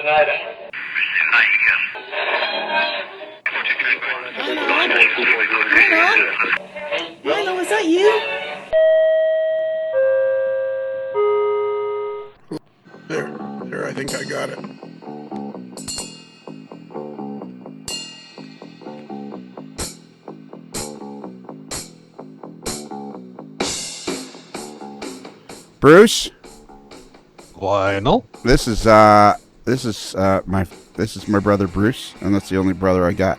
tonight, eh? Milo, is that you? There, I think I got it. Bruce, Lionel? this is my brother Bruce, and that's the only brother I got.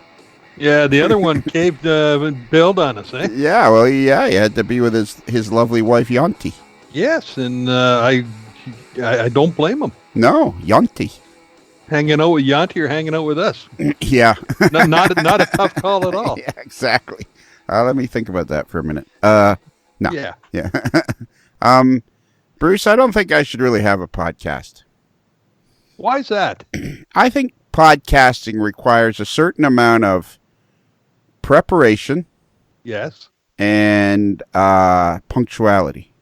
Yeah, the other one caved and bailed on us, eh? Yeah, well, yeah, he had to be with his lovely wife Yanti. Yes, and I don't blame him. No, Yanti. Hanging out with Yanti or hanging out with us. Yeah. Not a tough call at all. Yeah, exactly. Let me think about that for a minute. No. Yeah. Yeah. Bruce, I don't think I should really have a podcast. Why's that? I think podcasting requires a certain amount of preparation Yes. and punctuality,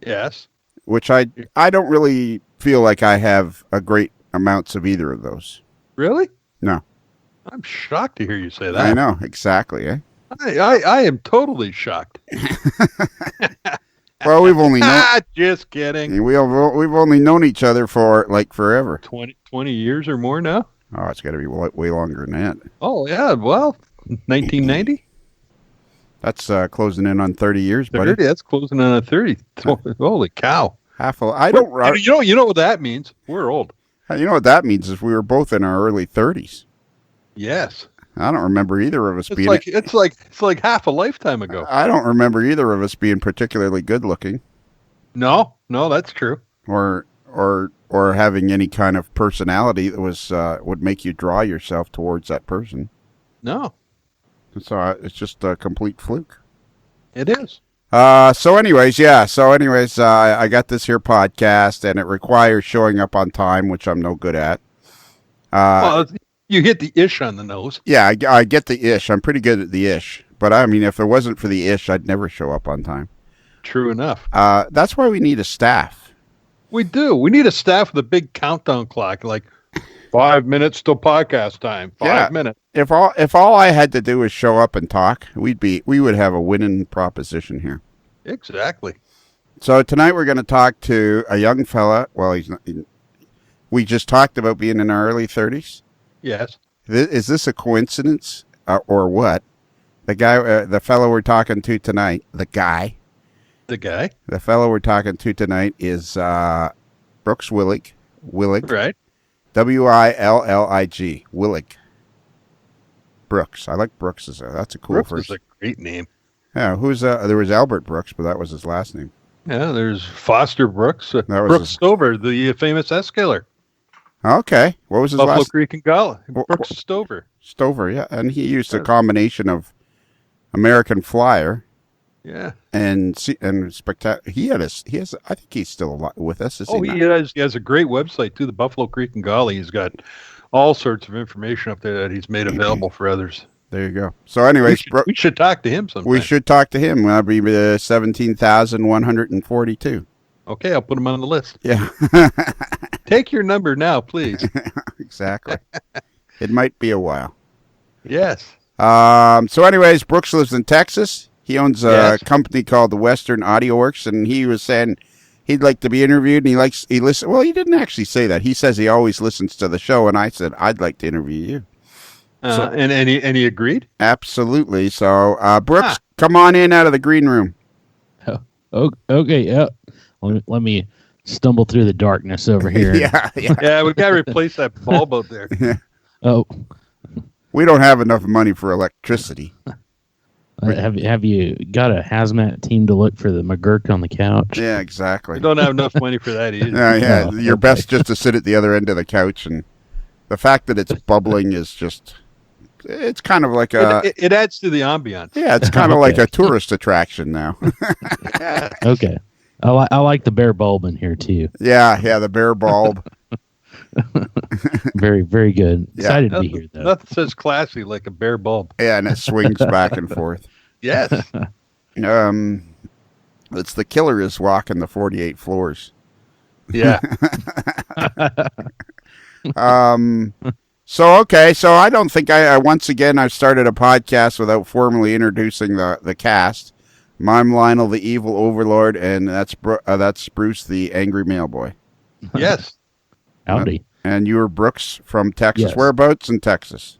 Yes. which I don't really feel like I have a great amounts of either of those. Really? No. I'm shocked to hear you say that. I know, exactly, eh? I am totally shocked. Well, we've only known Just kidding. we've only known each other for like forever. 20 years or more now? Oh, it's got to be way longer than that. Oh, yeah. Well, 1990? That's closing in on 30 years, buddy. 30, that's closing on a 30. Holy cow. You know what that means? We're old. You know what that means is we were both in our early 30s. Yes. I don't remember either of us being. It's like half a lifetime ago. I don't remember either of us being particularly good looking, No, that's true. or having any kind of personality that was would make you draw yourself towards that person. No, So it's just a complete fluke. it is. So anyways, I got this here podcast, and it requires showing up on time, which I'm no good at. Well, you hit the ish on the nose. Yeah, I get the ish. I'm pretty good at the ish. But I mean, if it wasn't for the ish, I'd never show up on time. True enough. That's why we need a staff. We do. We need a staff with a big countdown clock, like 5 minutes till podcast time. 5 minutes. If all I had to do was show up and talk, we would have a winning proposition here. Exactly. So tonight we're going to talk to a young fella. Well, we just talked about being in our early 30s. Yes. Is this a coincidence or what? The fellow we're talking to tonight, the fellow we're talking to tonight is Brooks Willig. Right. Willig. Willig. Brooks. I like Brooks. That's a cool Brooks first. is a great name. Yeah. There was Albert Brooks, but that was his last name. Yeah, there's Foster Brooks. was Brooks Stover, the famous S-killer. Okay. What was his Buffalo last? Creek and Gully. Brooks Stover. Stover. Yeah, and he used a combination of American Flyer. Yeah. And spectacular. He has. I think he's still alive with us. He has a great website too. The Buffalo Creek and Gully. He's got all sorts of information up there that he's made available for others. There you go. So, anyways, we should talk to him sometime. We should talk to him. That'll be 17,142. Okay, I'll put him on the list. Yeah. Take your number now, please. Exactly. It might be a while. Yes. So, anyways, Brooks lives in Texas. He owns a company called the Western Audio Works, and he was saying he'd like to be interviewed, and he listens. Well, he didn't actually say that. He says he always listens to the show, and I said I'd like to interview you. And he agreed? Absolutely. So, Brooks, come on in out of the green room. Oh, okay. Yeah. Let me stumble through the darkness over here. Yeah. Yeah, we got to replace that bulb out there. Yeah. Oh. We don't have enough money for electricity. Have you got a hazmat team to look for the McGurk on the couch? Yeah, exactly. We don't have enough money for that either. Yeah. You're best just to sit at the other end of the couch, and the fact that it's bubbling is just... It's kind of like it adds to the ambiance. Yeah, it's kind of like a tourist attraction now. Okay. I like the bare bulb in here, too. Yeah, the bare bulb. Very, very good. Excited to be here, though. Nothing says classy like a bare bulb. Yeah, and it swings back and forth. Yes. It's the killer is walking the 48 floors. Yeah. So I don't think once again I've started a podcast without formally introducing the cast. I'm Lionel, the evil overlord, and that's Bruce, the angry mailboy. Yes. Howdy. And you were Brooks from Texas. Yes. Whereabouts in Texas?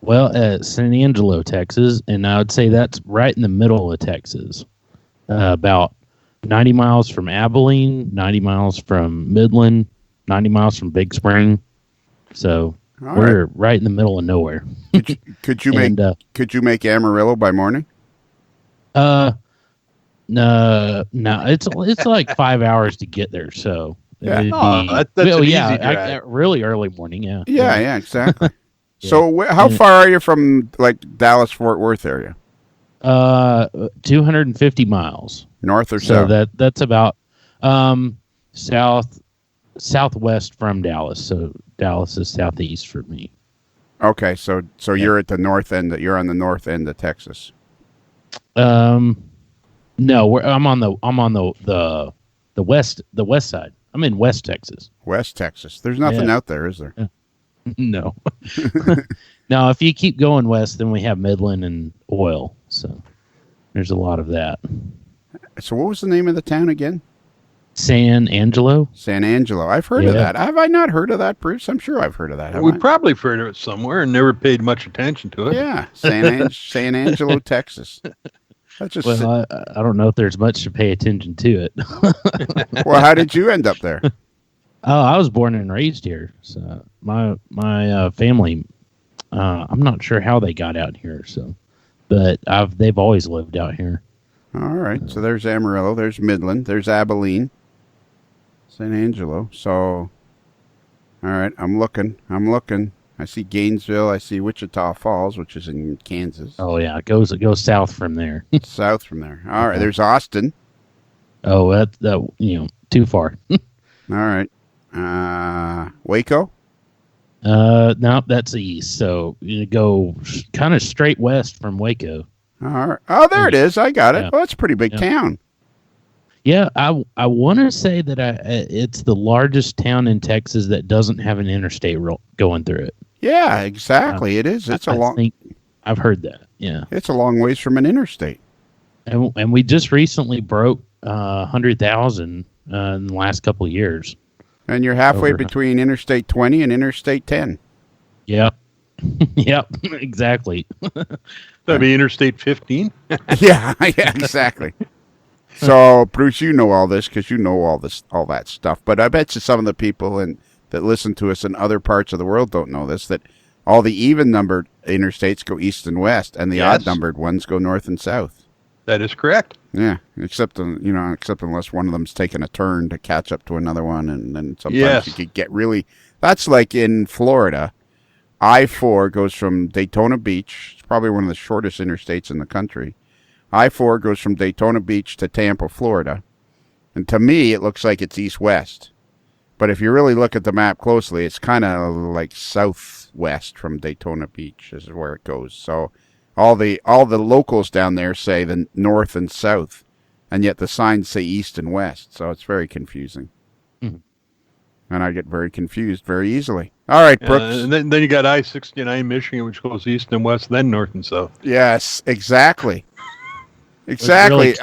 Well, San Angelo, Texas, and I would say that's right in the middle of Texas. About 90 miles from Abilene, 90 miles from Midland, 90 miles from Big Spring. So we're right in the middle of nowhere. Could you make Amarillo by morning? No, it's like 5 hours to get there. So yeah, that's an easy drive. Really early morning. Yeah, exactly. Yeah. So how far are you from like Dallas Fort Worth area? 250 miles North or so south? that's about southwest from Dallas. So Dallas is southeast for me. Okay, so you're at the north end. You're on the north end of Texas. No, I'm on the west side. I'm in West Texas. West Texas. There's nothing out there, is there? No. No, if you keep going west, then we have Midland and oil. So there's a lot of that. So what was the name of the town again? San Angelo. San Angelo. I've heard of that. Have I not heard of that, Bruce? I'm sure I've heard of that. We probably heard of it somewhere and never paid much attention to it. Yeah, San Angelo, Texas. That's just Well, I don't know if there's much to pay attention to it. Well, how did you end up there? Oh, I was born and raised here. So my family, I'm not sure how they got out here. So, but they've always lived out here. All right. So there's Amarillo. There's Midland. There's Abilene. San Angelo. So, all right. I'm looking. I see Gainesville. I see Wichita Falls, which is in Kansas. Oh yeah, it goes south from there. South from there. All right. There's Austin. Oh, that too far. All right. Waco. No, that's east. So you go kind of straight west from Waco. All right. Oh, there it is. I got it. Yeah. Well, it's a pretty big town. Yeah, I want to say that it's the largest town in Texas that doesn't have an interstate going through it. Yeah, exactly. It is. It's I think I've heard that. Yeah, it's a long ways from an interstate. And we just recently broke 100,000 in the last couple of years. And you're halfway between Interstate 20 and Interstate 10. Yep. Yep, exactly. That'd be Interstate 15. yeah, exactly. So, Bruce, you know all this because you know all that stuff. But I bet you some of the people that listen to us in other parts of the world don't know this, that all the even-numbered interstates go east and west, and the odd-numbered ones go north and south. That is correct. Yeah, except unless one of them's taking a turn to catch up to another one, and then sometimes you could get really. That's like in Florida. I-4 goes from Daytona Beach. It's probably one of the shortest interstates in the country. I-4 goes from Daytona Beach to Tampa, Florida, and to me it looks like it's east-west. But if you really look at the map closely, it's kind of like southwest from Daytona Beach is where it goes. So. All the locals down there say the north and south, and yet the signs say east and west. So it's very confusing. Mm-hmm. And I get very confused very easily. All right, Brooks. And then you got I-69 Michigan, which goes east and west, then north and south. Yes, exactly. Exactly.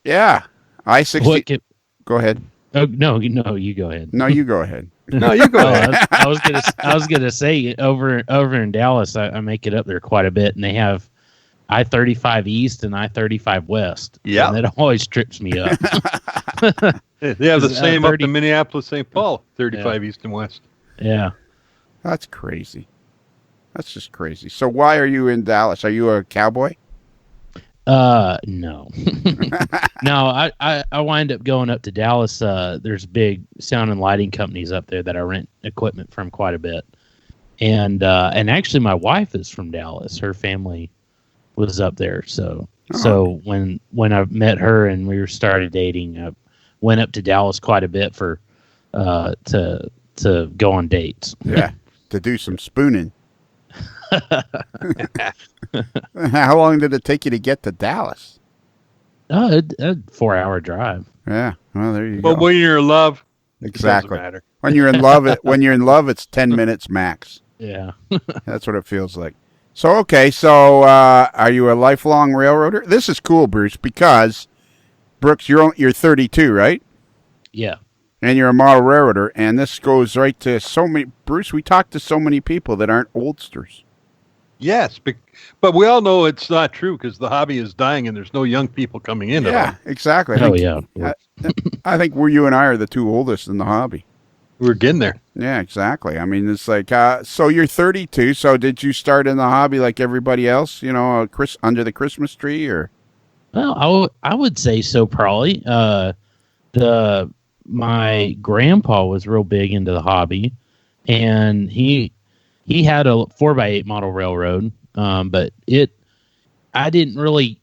Yeah. I-60. Go ahead. Oh, no, you go ahead. No, you go ahead. No, you go ahead. I was gonna say over in Dallas, I make it up there quite a bit, and they have I-35 East and I-35 West. Yeah, and that always trips me up. They have the same up to Minneapolis, St. Paul, 35 East and West. Yeah, that's crazy. That's just crazy. So why are you in Dallas? Are you a cowboy? No. No, I wind up going up to Dallas. There's big sound and lighting companies up there that I rent equipment from quite a bit. And actually my wife is from Dallas. Her family was up there. So when I met her and we started dating, I went up to Dallas quite a bit for to go on dates. Yeah, to do some spooning. How long did it take you to get to Dallas? A 4-hour drive. Yeah, well, there you go. But when you're in love, Exactly. It doesn't matter. When you're in love, it's 10 minutes max. Yeah. That's what it feels like. So, okay. So, are you a lifelong railroader? This is cool, Bruce, because Brooks, you're 32, right? Yeah. And you're a model railroader, and this goes right to so many. Bruce, we talked to so many people that aren't oldsters. Yes, but we all know it's not true because the hobby is dying and there's no young people coming in. Yeah, exactly. I think you and I are the two oldest in the hobby. We're getting there. Yeah, exactly. I mean, it's like, so you're 32. So did you start in the hobby like everybody else? Under the Christmas tree, or? Well, I would say so. Probably. My grandpa was real big into the hobby, and he had a 4x8 model railroad. But I didn't really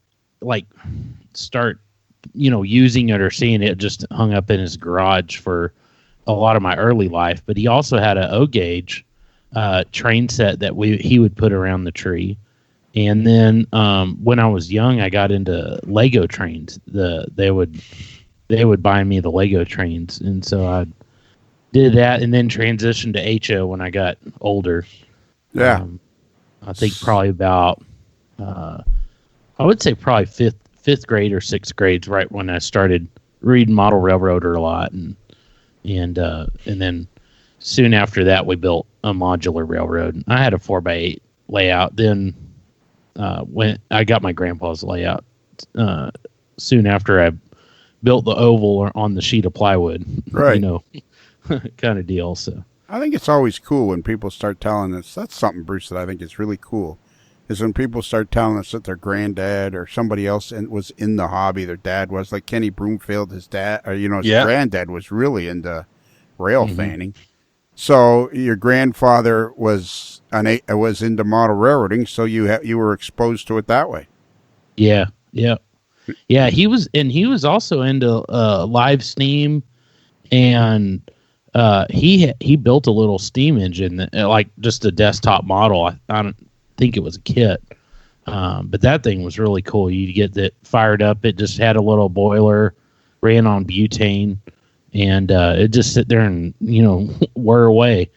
start, using it or seeing it. Just hung up in his garage for a lot of my early life. But he also had an O gauge train set that he would put around the tree. And then when I was young, I got into Lego trains. They would buy me the Lego trains, and so I did that, and then transitioned to HO when I got older. Yeah, I think probably about I would say probably fifth grade or sixth grade, right when I started reading Model Railroader a lot, and then soon after that we built a modular railroad. I had a 4x8 layout. Then when I got my grandpa's layout, soon after I built the oval on the sheet of plywood, right? Kind of deal. So I think it's always cool when people start telling us. That's something, Bruce, that I think is really cool. Is when people start telling us that their granddad or somebody else was in the hobby. Their dad was, like Kenny Broomfield. His dad, or his granddad was really into rail fanning. So your grandfather was into model railroading. So you were exposed to it that way. Yeah. He was also into live steam, and he built a little steam engine, like just a desktop model. I don't think it was a kit, but that thing was really cool. You get that fired up. It just had a little boiler, ran on butane, and it just sit there and whir away.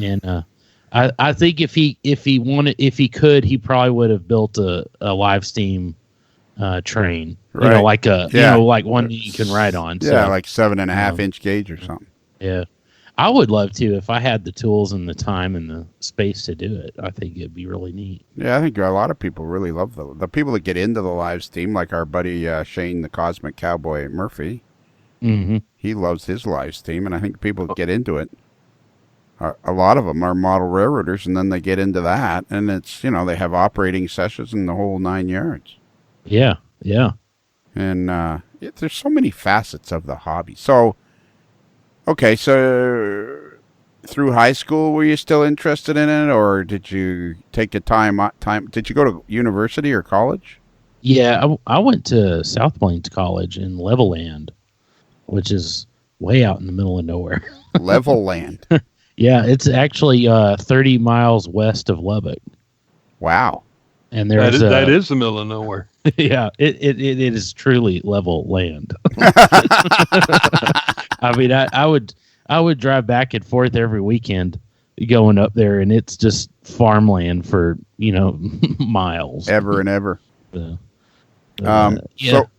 And I think if he could, he probably would have built a live steam train, right. Like one you can ride on. Yeah, so, like 7.5 inch gauge or something. Yeah, I would love to if I had the tools and the time and the space to do it. I think it'd be really neat. Yeah, I think a lot of people really love the people that get into the live steam, like our buddy Shane, the Cosmic Cowboy Murphy. Mm-hmm. He loves his live steam, and I think people get into it. A lot of them are model railroaders, and then they get into that, and it's they have operating sessions and the whole 9 yards. Yeah. And there's so many facets of the hobby. So, okay, so through high school, were you still interested in it, or did you take a time? Did you go to university or college? Yeah, I went to South Plains College in Levelland, which is way out in the middle of nowhere. Levelland. Yeah, it's actually 30 miles west of Lubbock. Wow. And that is the middle of nowhere. Yeah, it is truly level land. I mean, I would drive back and forth every weekend going up there, and it's just farmland for miles, ever and ever. So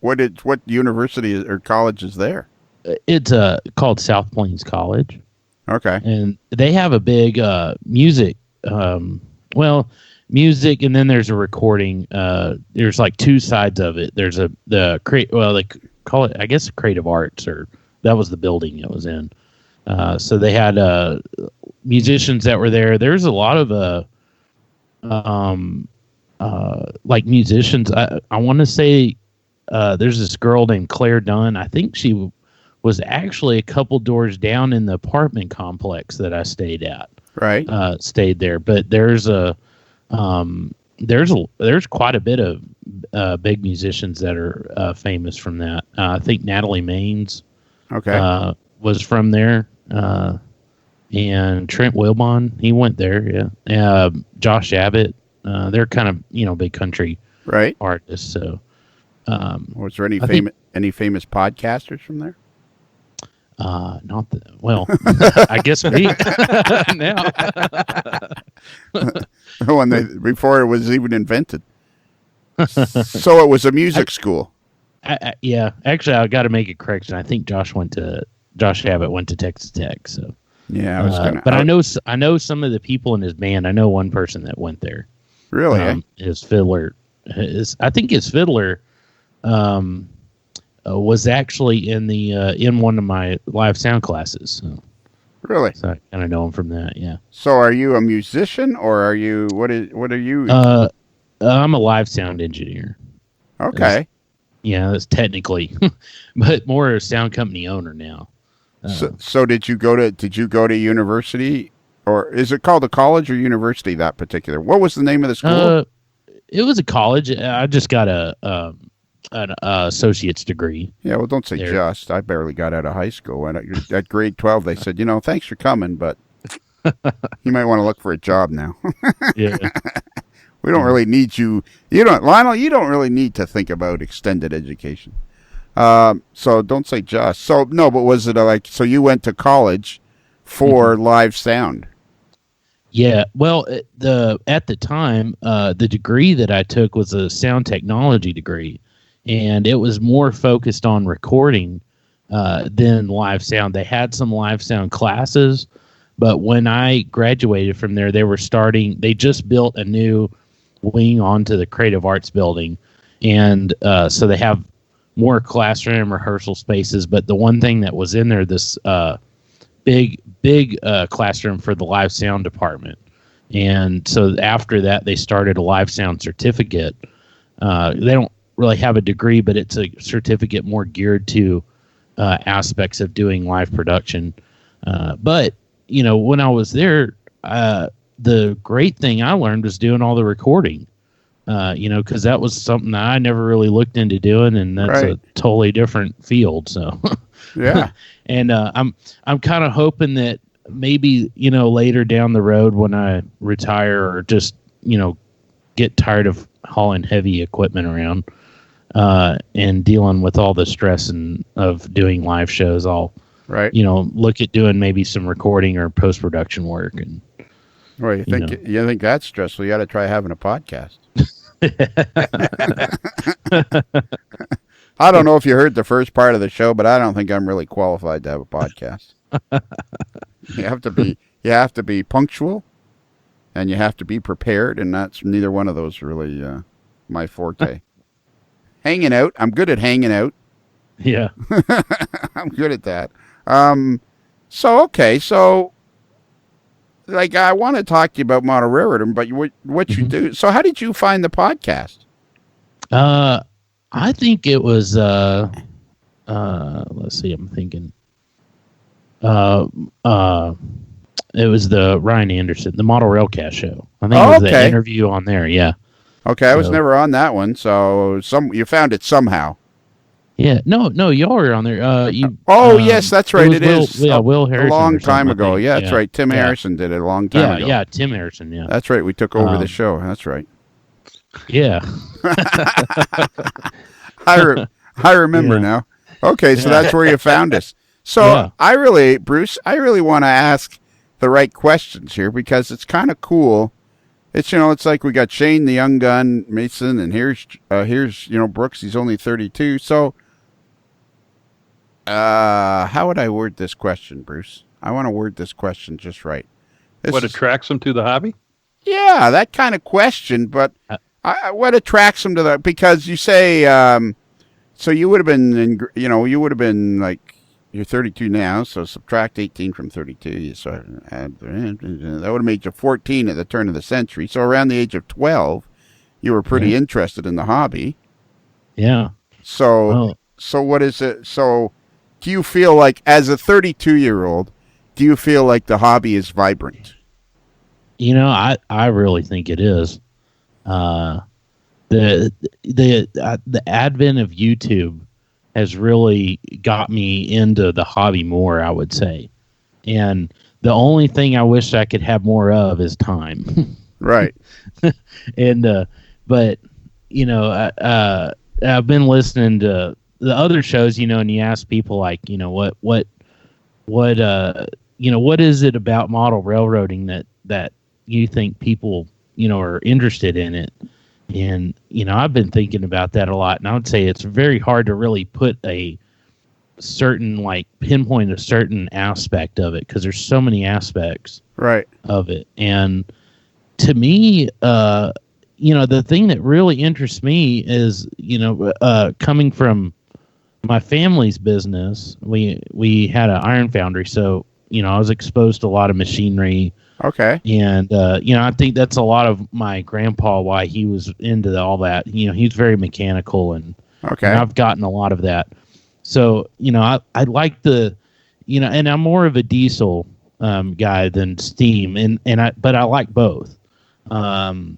what university or college is there? It's called South Plains College. Okay, and they have a big music. Music, and then there's a recording. There's like two sides of it. There's they call it, I guess, creative arts, or that was the building it was in. So they had musicians that were there. There's a lot of like musicians. I want to say there's this girl named Claire Dunn. I think she was actually a couple doors down in the apartment complex that I stayed at. Right. Stayed there, but there's quite a bit of big musicians that are famous from that. I think Natalie Maines was from there, and Trent Wilbon, he went there. Yeah, Josh Abbott. They're kind of big country artists. So, was there any famous podcasters from there? Not the well. I guess me now. Before it was even invented. So it was a music school. Yeah, actually, I got to make a correction. I think Josh Abbott went to Texas Tech. So yeah, I was gonna. But I know some of the people in his band. I know one person that went there. Really? His fiddler. I think his fiddler. Was actually in one of my live sound classes. So. Really? So I kind of know him from that. Yeah. So are you a musician or are you what are you? I'm a live sound engineer. Okay. That's technically, but more a sound company owner now. So did you go to university, or is it called a college or university? That particular. What was the name of the school? It was a college. I just got an associate's degree. Yeah, well, don't say there. Just. I barely got out of high school. And at grade 12, they said, thanks for coming, but you might want to look for a job now. Yeah. We don't really need you. Lionel, you don't really need to think about extended education. So don't say Just. So, no, but was it so you went to college for live sound? Yeah, well, at the time, the degree that I took was a sound technology degree. And it was more focused on recording than live sound. They had some live sound classes, but when I graduated from there, they just built a new wing onto the Creative Arts building. And so they have more classroom rehearsal spaces. But the one thing that was in there, this big classroom for the live sound department. And so after that, they started a live sound certificate. They don't really have a degree, but it's a certificate more geared to aspects of doing live production. But when I was there, the great thing I learned was doing all the recording. Because that was something that I never really looked into doing, and that's a totally different field. So yeah, and I'm kind of hoping that maybe later down the road when I retire or just get tired of hauling heavy equipment around. And dealing with all the stress of doing live shows, I'll look at doing maybe some recording or post production work. And well, you think that's stressful? You got to try having a podcast. I don't know if you heard the first part of the show, but I don't think I'm really qualified to have a podcast. You have to be punctual, and you have to be prepared, and that's neither one of those really my forte. Hanging out. I'm good at hanging out. Yeah. I'm good at that. So I want to talk to you about model railroading, but what you do. So how did you find the podcast? I think it was, let's see, I'm thinking, it was the Ryan Anderson, the Model Railcast show. I think it was the interview on there. Yeah. Okay, I was never on that one, so you found it somehow. Yeah, no, y'all were on there. Yes, that's right. It is. Will Harrison. A long time ago. Yeah, that's right. Tim Harrison did it a long time ago. Yeah, Tim Harrison. Yeah, that's right. We took over the show. That's right. Yeah. I remember now. Okay, so that's where you found us. So Bruce, I really want to ask the right questions here because it's kind of cool. It's it's like we got Shane the young gun, Mason, and here's Brooks. He's only 32. So, how would I word this question, Bruce? I want to word this question just right. What attracts him to the hobby? Yeah, that kind of question. But what attracts him to that? Because you say, so you would have been, you would have been like. You're 32 now, so subtract 18 from 32. So that would have made you 14 at the turn of the century. So around the age of 12, you were pretty interested in the hobby. Yeah. So what is it? So do you feel like, as a 32-year-old, do you feel like the hobby is vibrant? I really think it is. The advent of YouTube has really got me into the hobby more, I would say. And the only thing I wish I could have more of is time. Right. And, but, I've been listening to the other shows, and you ask people like, what what what is it about model railroading that you think people are interested in it? And I've been thinking about that a lot, and I would say it's very hard to really put a certain pinpoint a certain aspect of it, because there's so many aspects of it. And to me, the thing that really interests me is coming from my family's business. We had an iron foundry, so I was exposed to a lot of machinery. Okay. And I think that's a lot of my grandpa, why he was into all that. He's very mechanical, and I've gotten a lot of that. So I like the and I'm more of a diesel guy than steam, but I like both. But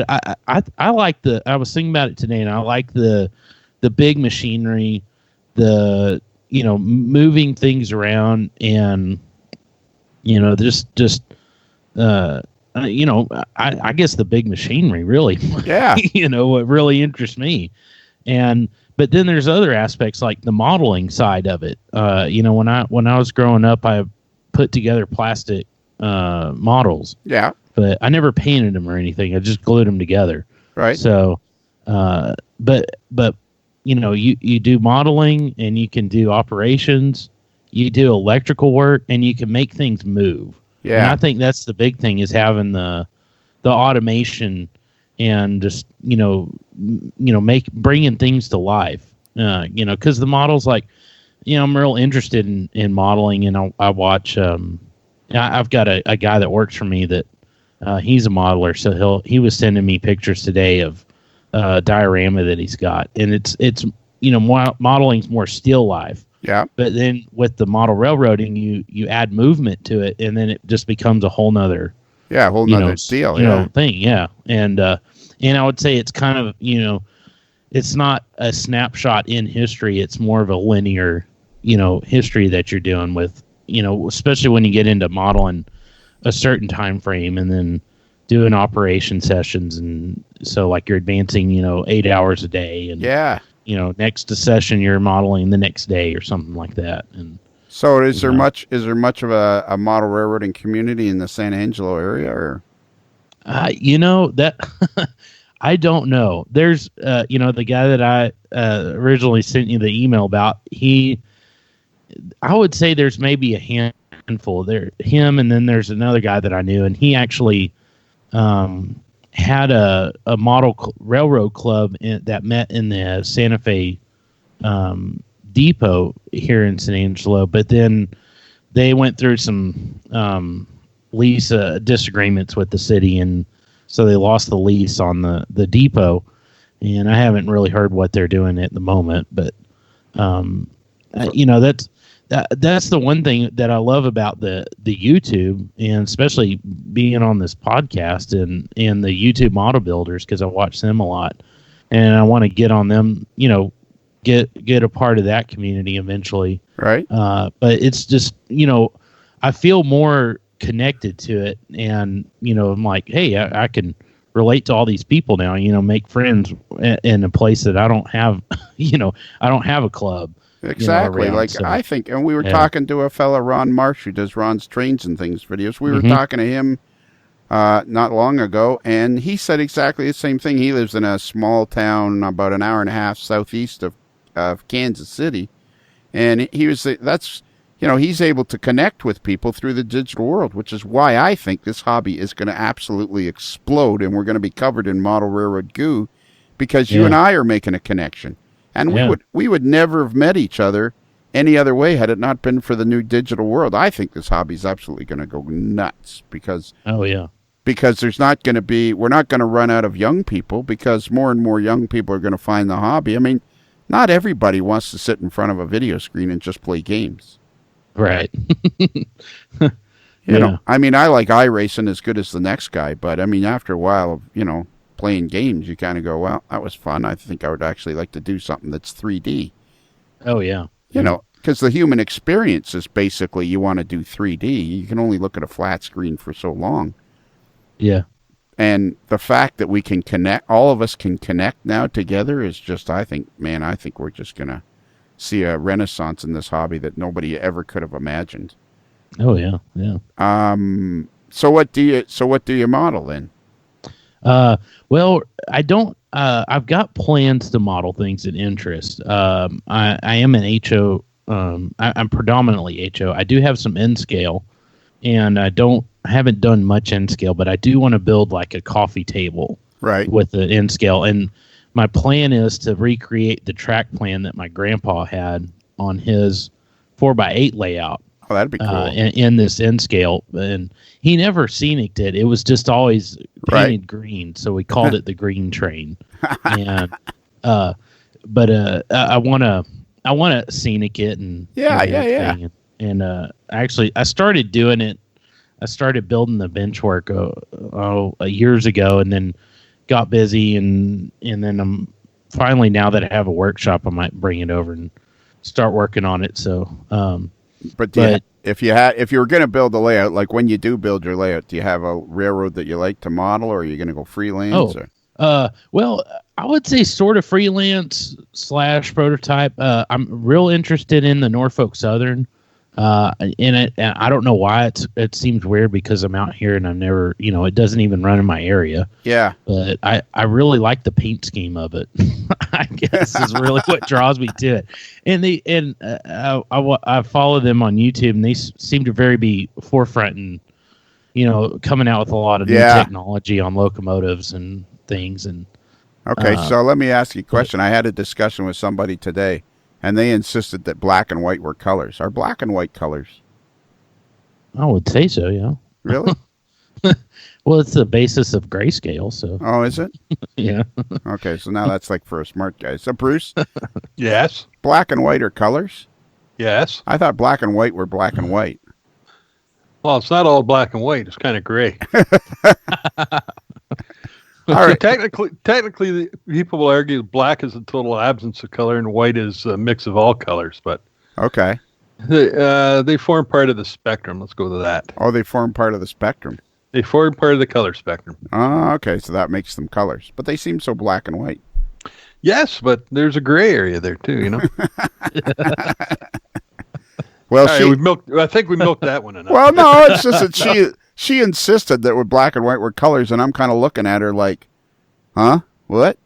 I like I was thinking about it today, and I like the big machinery, the moving things around, and I guess the big machinery, really. Yeah. What really interests me. But then there's other aspects like the modeling side of it. When I was growing up, I put together plastic models. Yeah. But I never painted them or anything. I just glued them together. Right. So, but you do modeling, and you can do operations. You do electrical work, and you can make things move. Yeah. And I think that's the big thing, is having the automation and just, bringing things to life. Because the models, I'm real interested in modeling, and I watch, I've got a guy that works for me that, he's a modeler. So he was sending me pictures today of diorama that he's got, and it's modeling's more still life. Yeah. But then with the model railroading, you add movement to it, and then it just becomes a whole nother deal. Thing. Yeah. And I would say it's kind of, it's not a snapshot in history. It's more of a linear, history that you're doing with, especially when you get into modeling a certain time frame, and then doing operation sessions. And so you're advancing, 8 hours a day, and next session you're modeling the next day or something like that. And so is there much of a model railroading community in the San Angelo area, or? That I don't know. There's, the guy that I originally sent you the email about, I would say there's maybe a handful there, him. And then there's another guy that I knew, and he actually, had a model railroad club that met in the Santa Fe depot here in San Angelo, but then they went through some lease disagreements with the city, and so they lost the lease on the depot, and I haven't really heard what they're doing at the moment. But that's the one thing that I love about the YouTube, and especially being on this podcast and the YouTube model builders, because I watch them a lot, and I want to get on them, get a part of that community eventually. Right. But it's just, I feel more connected to it, and, I'm like, hey, I can relate to all these people now, make friends in a place that I don't have, I don't have a club. Exactly. I think, and we were talking to a fella, Ron Marsh, who does Ron's Trains and Things videos. We were talking to him not long ago, and he said exactly the same thing. He lives in a small town about an hour and a half southeast of Kansas City, and he's able to connect with people through the digital world, which is why I think this hobby is going to absolutely explode, and we're going to be covered in model railroad goo, because you and I are making a connection. And we would never have met each other any other way had it not been for the new digital world. I think this hobby is absolutely going to go nuts, because there's not going to be, we're not going to run out of young people, because more and more young people are going to find the hobby. I mean, not everybody wants to sit in front of a video screen and just play games. Right. you know, I mean, I like iRacing as good as the next guy, but I mean, after a while of, playing games, you kind of go, well, that was fun. I think I would actually like to do something that's 3D. Oh, yeah. Because the human experience is basically, you want to do 3D. You can only look at a flat screen for so long. Yeah. And the fact that we can connect, all of us can connect now together is just, I think we're just going to see a renaissance in this hobby that nobody ever could have imagined. Oh yeah, yeah. So what do you model then? Well, I don't. I've got plans to model things in interest. I am an HO. I'm predominantly HO. I do have some N scale, and I haven't done much N scale, but I do want to build like a coffee table, right, with the N scale. And my plan is to recreate the track plan that my grandpa had on his 4x8 layout. Oh, that'd be cool. In this N scale, and he never scenicked it. It was just always painted green, so we called it the Green Train. And I want to scenic it and actually I started doing it. I started building the bench work years ago, and then got busy, and then I'm finally, now that I have a workshop, I might bring it over and start working on it. So. If you were going to build a layout, like when you do build your layout, do you have a railroad that you like to model, or are you going to go freelance? Well, I would say sort of freelance / prototype. I'm real interested in the Norfolk Southern. And I don't know why it seems weird, because I'm out here and I'm never, it doesn't even run in my area. Yeah. But I really like the paint scheme of it. I guess is really what draws me to it. And I follow them on YouTube, and they seem to be forefront and, coming out with a lot of new technology on locomotives and things. And okay, so let me ask you a question. I had a discussion with somebody today, and they insisted that black and white were colors. Are black and white colors? I would say so, yeah. Really? Well, it's the basis of grayscale, so. Oh, is it? Yeah. Okay, so now that's like for a smart guy. So, Bruce? Yes. Black and white are colors? Yes. I thought black and white were black and white. Well, it's not all black and white. It's kind of gray. All right. Technically, the people will argue black is a total absence of color and white is a mix of all colors. But okay, they form part of the spectrum. Let's go to that. Oh, they form part of the spectrum. They form part of the color spectrum. Oh, okay, so that makes them colors, but they seem so black and white. Yes, but there's a gray area there too. Well, I think we milked that one enough. Well, no, it's just that she insisted that black and white were colors, and I'm kind of looking at her like, huh? What?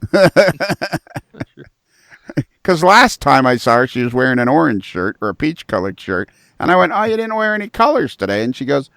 Because last time I saw her, she was wearing an orange shirt or a peach-colored shirt, and I went, oh, you didn't wear any colors today? And she goes,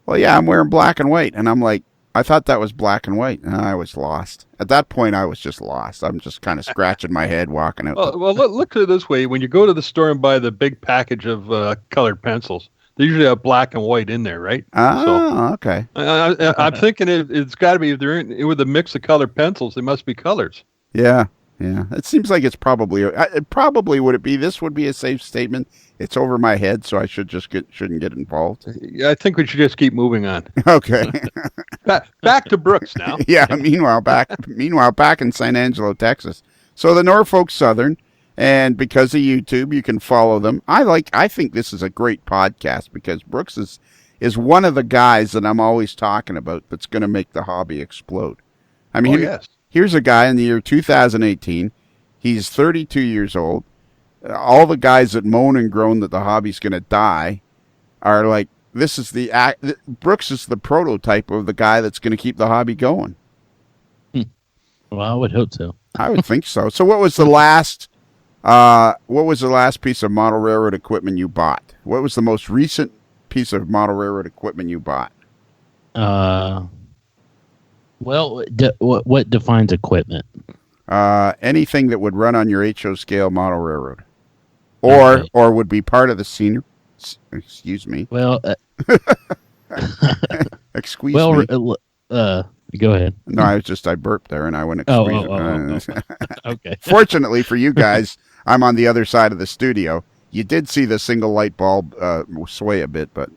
well, yeah, I'm wearing black and white. And I'm like, I thought that was black and white. And I was lost. At that point, I was just lost. I'm just kind of scratching my head walking out. Well, look at it this way. When you go to the store and buy the big package of colored pencils, they usually have black and white in there, right? Oh, okay. I'm thinking it's got to be, if they're in with a mix of colored pencils, they must be colors. Yeah. It seems like it's probably, this would be a safe statement. It's over my head, so I shouldn't get involved. I think we should just keep moving on. Okay. Back to Brooks now. Yeah. Meanwhile, back in San Angelo, Texas. So the Norfolk Southern, and because of YouTube, you can follow them. I think this is a great podcast because Brooks is one of the guys that I'm always talking about that's going to make the hobby explode. I mean, yes. Here's a guy in the year 2018. He's 32 years old. All the guys that moan and groan that the hobby's going to die are like, Brooks is the prototype of the guy that's going to keep the hobby going. Well, I would hope so. I would think so. So what was the last piece of model railroad equipment you bought? What was the most recent piece of model railroad equipment you bought? Well, what defines equipment? Anything that would run on your HO scale model railroad, or would be part of the senior. Excuse me. Well, excuse me. Go ahead. No, I burped there, and I went. Okay. Fortunately for you guys, I'm on the other side of the studio. You did see the single light bulb sway a bit, but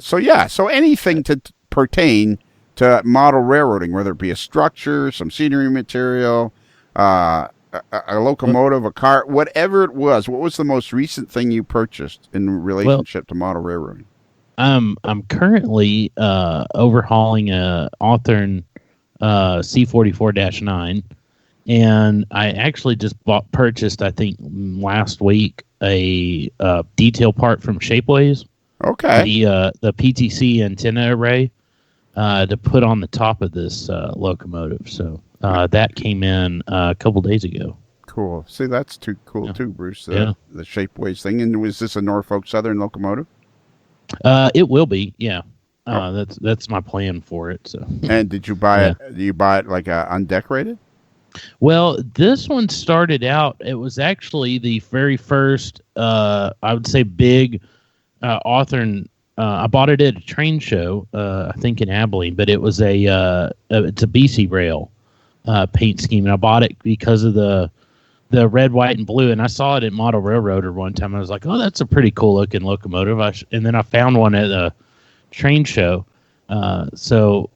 so anything to pertain to model railroading, whether it be a structure, some scenery material, a locomotive, a car, whatever it was. What was the most recent thing you purchased in relationship to model railroading? I'm currently overhauling a Autherton C44-9, And I actually just purchased, I think last week, a detail part from Shapeways. Okay. The PTC antenna array to put on the top of this locomotive. So that came in a couple days ago. Cool. See, that's too cool too, Bruce. Yeah. The Shapeways thing. And was this a Norfolk Southern locomotive? It will be, yeah. That's my plan for it. So. And did you buy it? Did you buy it like undecorated? Well, this one started out. It was actually the very first, I would say, big author. I bought it at a train show, I think in Abilene, but it was it's a BC rail paint scheme, and I bought it because of the red, white, and blue. And I saw it at Model Railroader one time. I was like, "Oh, that's a pretty cool looking locomotive." And then I found one at a train show. So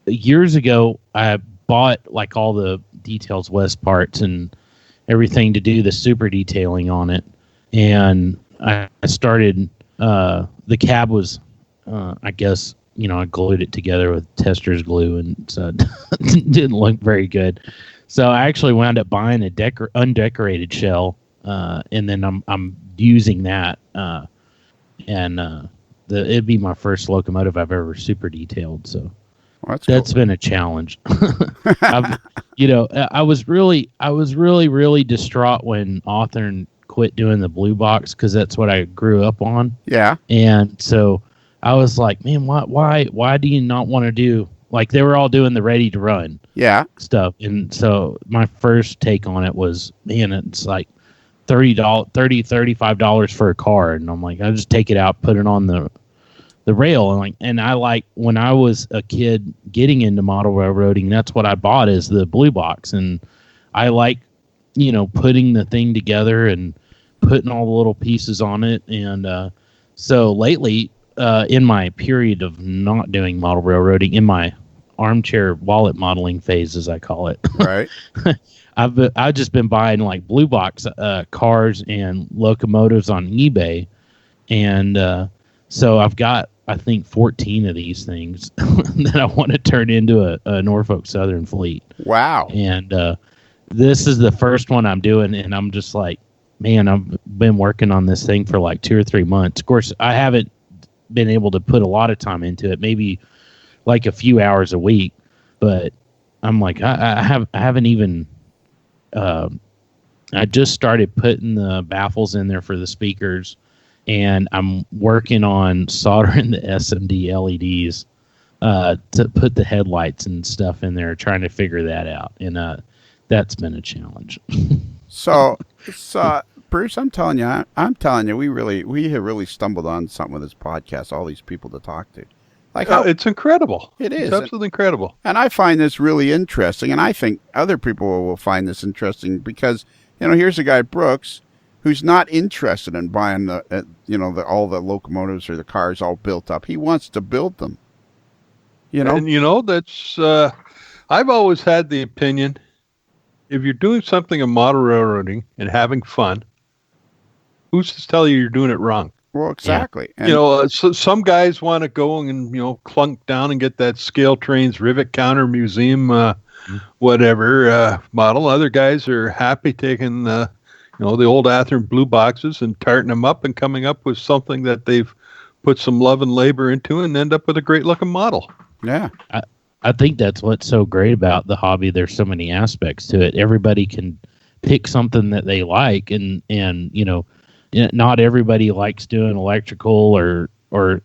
years ago, I bought like all the Details West parts and everything to do the super detailing on it, and I started. The cab was, I guess, I glued it together with tester's glue, and so it didn't look very good. So I actually wound up buying a undecorated shell, and then I'm using that, and it'd be my first locomotive I've ever super detailed. So that's been a challenge. I was really distraught when Hawthorne quit doing the blue box, because that's what I grew up on. Yeah. And so I was like, man, why do you not want to do, like, they were all doing the ready to run stuff. And so my first take on it was, man, it's like $35 for a car. And I'm like, I just take it out, put it on the rail. And I like, when I was a kid getting into model railroading, that's what I bought, is the blue box. And I like, putting the thing together and putting all the little pieces on it. And so lately, in my period of not doing model railroading, in my armchair wallet modeling phase, as I call it, right, I've just been buying like blue box cars and locomotives on eBay. And so I've got, I think, 14 of these things that I want to turn into a Norfolk Southern fleet. Wow. And this is the first one I'm doing, and I'm just like, man, I've been working on this thing for like 2 or 3 months. Of course, I haven't been able to put a lot of time into it, maybe like a few hours a week, but I'm like, I haven't even, I just started putting the baffles in there for the speakers, and I'm working on soldering the SMD LEDs to put the headlights and stuff in there, trying to figure that out. And that's been a challenge. So, Bruce, I'm telling you, we have really stumbled on something with this podcast. All these people to talk to, like it's incredible. It is. It's absolutely incredible. And I find this really interesting, and I think other people will find this interesting because here's a guy, Brooks, who's not interested in buying all the locomotives or the cars all built up. He wants to build them. And that's I've always had the opinion, if you're doing something in model railroading and having fun, who's to tell you're doing it wrong? Well, exactly. Yeah. And, so some guys want to go and, clunk down and get that scale trains, rivet counter, museum, whatever model. Other guys are happy taking, the old Athearn blue boxes and tarting them up and coming up with something that they've put some love and labor into and end up with a great looking model. Yeah. I think that's what's so great about the hobby. There's so many aspects to it. Everybody can pick something that they like, and not everybody likes doing electrical or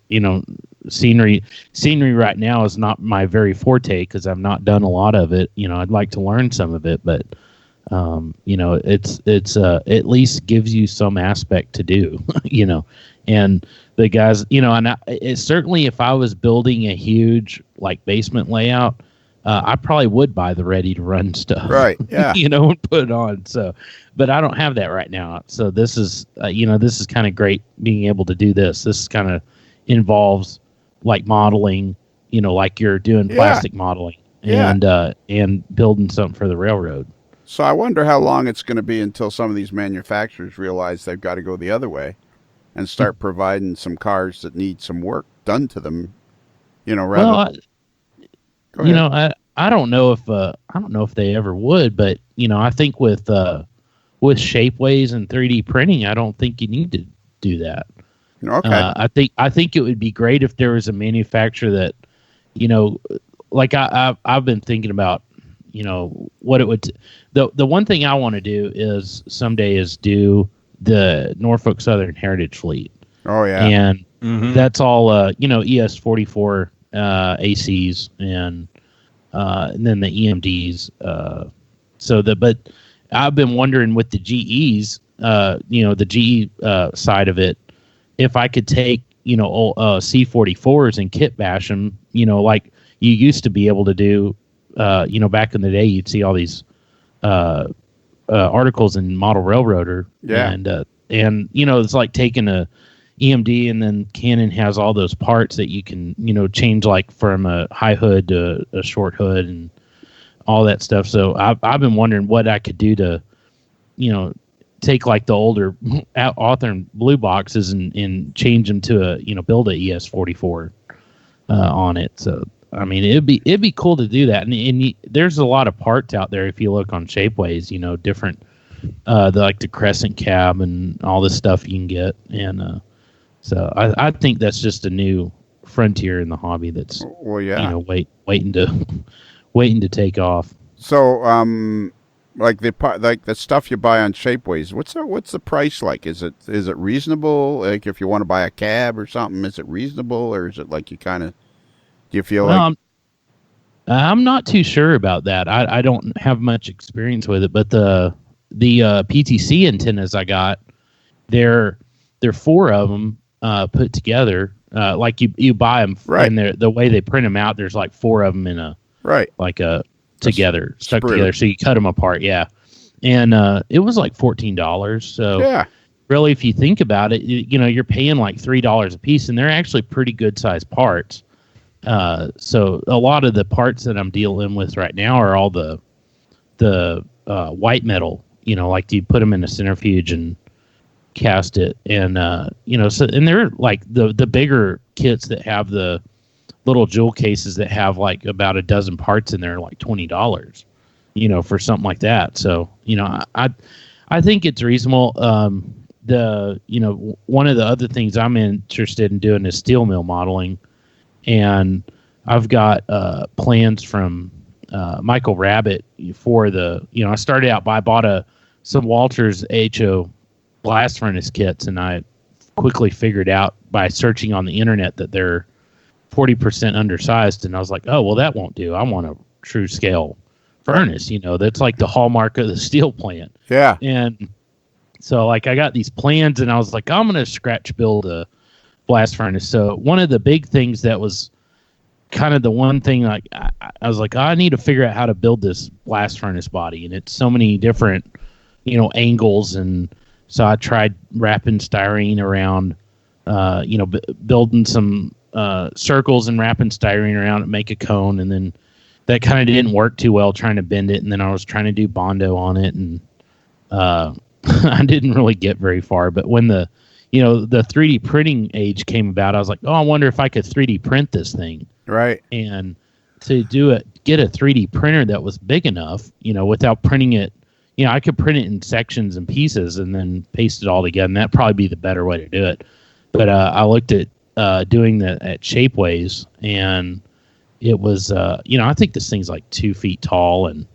scenery. Scenery right now is not my very forte because I've not done a lot of it. I'd like to learn some of it, but it's at least gives you some aspect to do, and the guys, and it's certainly, if I was building a huge like basement layout, I probably would buy the ready to run stuff, right? Yeah, and put it on. So, but I don't have that right now. So this is, this is kind of great being able to do this. This kind of involves like modeling, like you're doing plastic modeling and building something for the railroad. So I wonder how long it's going to be until some of these manufacturers realize they've got to go the other way and start providing some cars that need some work done to them. I don't know if they ever would, but I think with shapeways and 3D printing, I don't think you need to do that. Okay. I think it would be great if there was a manufacturer that, like I've been thinking about, what it would. The one thing I want to do is someday is do the Norfolk Southern Heritage Fleet. Oh yeah. And that's all ES44 ACs and then the EMDs. But I've been wondering with the GEs, the GE side of it, if I could take C44s and kit bash them, like you used to be able to do. Back in the day, you'd see all these articles in Model Railroader. Yeah. And it's like taking a EMD, and then Canon has all those parts that you can, change like from a high hood to a short hood and all that stuff. So I've been wondering what I could do to, take like the older Autherm blue boxes and change them to build a ES44 on it. So I mean, it'd be cool to do that, and there's a lot of parts out there if you look on Shapeways, different, the crescent cab and all this stuff you can get, and so I think that's just a new frontier in the hobby that's waiting to take off. So like the stuff you buy on Shapeways, what's the price like? Is it reasonable? Like if you want to buy a cab or something, is it reasonable, or is it like you kind of do you feel like? I'm not too sure about that. I don't have much experience with it, but the PTC antennas I got, they're 4 of them put together. Like you buy them, right? And the way they print them out, there's like 4 of them in a together, stuck together. So you cut them apart, yeah. And it was like $14. So yeah, really, if you think about it, you're paying like $3 a piece, and they're actually pretty good sized parts. So a lot of the parts that I'm dealing with right now are all the white metal, like you put them in a centrifuge and cast it. And, and they're like the bigger kits that have the little jewel cases that have like about a dozen parts in there, like $20, for something like that. So, I think it's reasonable. One of the other things I'm interested in doing is steel mill modeling. And I've got plans from Michael Rabbit for I started out by bought some Walters HO blast furnace kits, and I quickly figured out by searching on the internet that they're 40% undersized, and I was like, oh, well, that won't do. I want a true scale furnace, that's like the hallmark of the steel plant. Yeah. And so like I got these plans, and I was like, I'm going to scratch build a blast furnace. So one of the big things that was kind of the one thing, like I was like, I need to figure out how to build this blast furnace body, and it's so many different angles. And so I tried wrapping styrene around building some circles and wrapping styrene around it, make a cone, and then that kind of didn't work too well trying to bend it. And then I was trying to do Bondo on it, and I didn't really get very far. But when the 3D printing age came about, I was like, oh, I wonder if I could 3D print this thing. Right. And to get a 3D printer that was big enough, without printing it, I could print it in sections and pieces and then paste it all together. And that'd probably be the better way to do it. But I looked at doing that at Shapeways, and it was, I think this thing's like 2 feet tall and,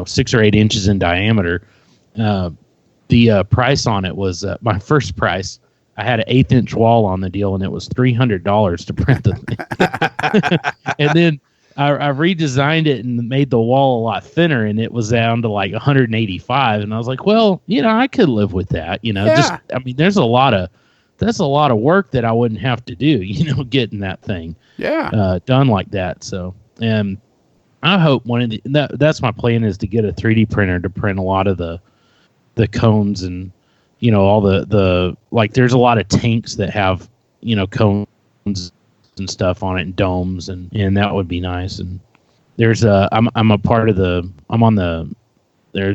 6 or 8 inches in diameter. The price on it was my first price. I had an 1/8 inch wall on the deal, and it was $300 to print the thing. And then I redesigned it and made the wall a lot thinner, and it was down to like 185. And I was like, well, I could live with that. Yeah. There's a lot of work that I wouldn't have to do, getting that thing done like that. So, and I hope that's my plan, is to get a 3D printer to print a lot of the cones and, all the like, there's a lot of tanks that have, cones and stuff on it, and domes, and that would be nice. And there's I'm a part of there's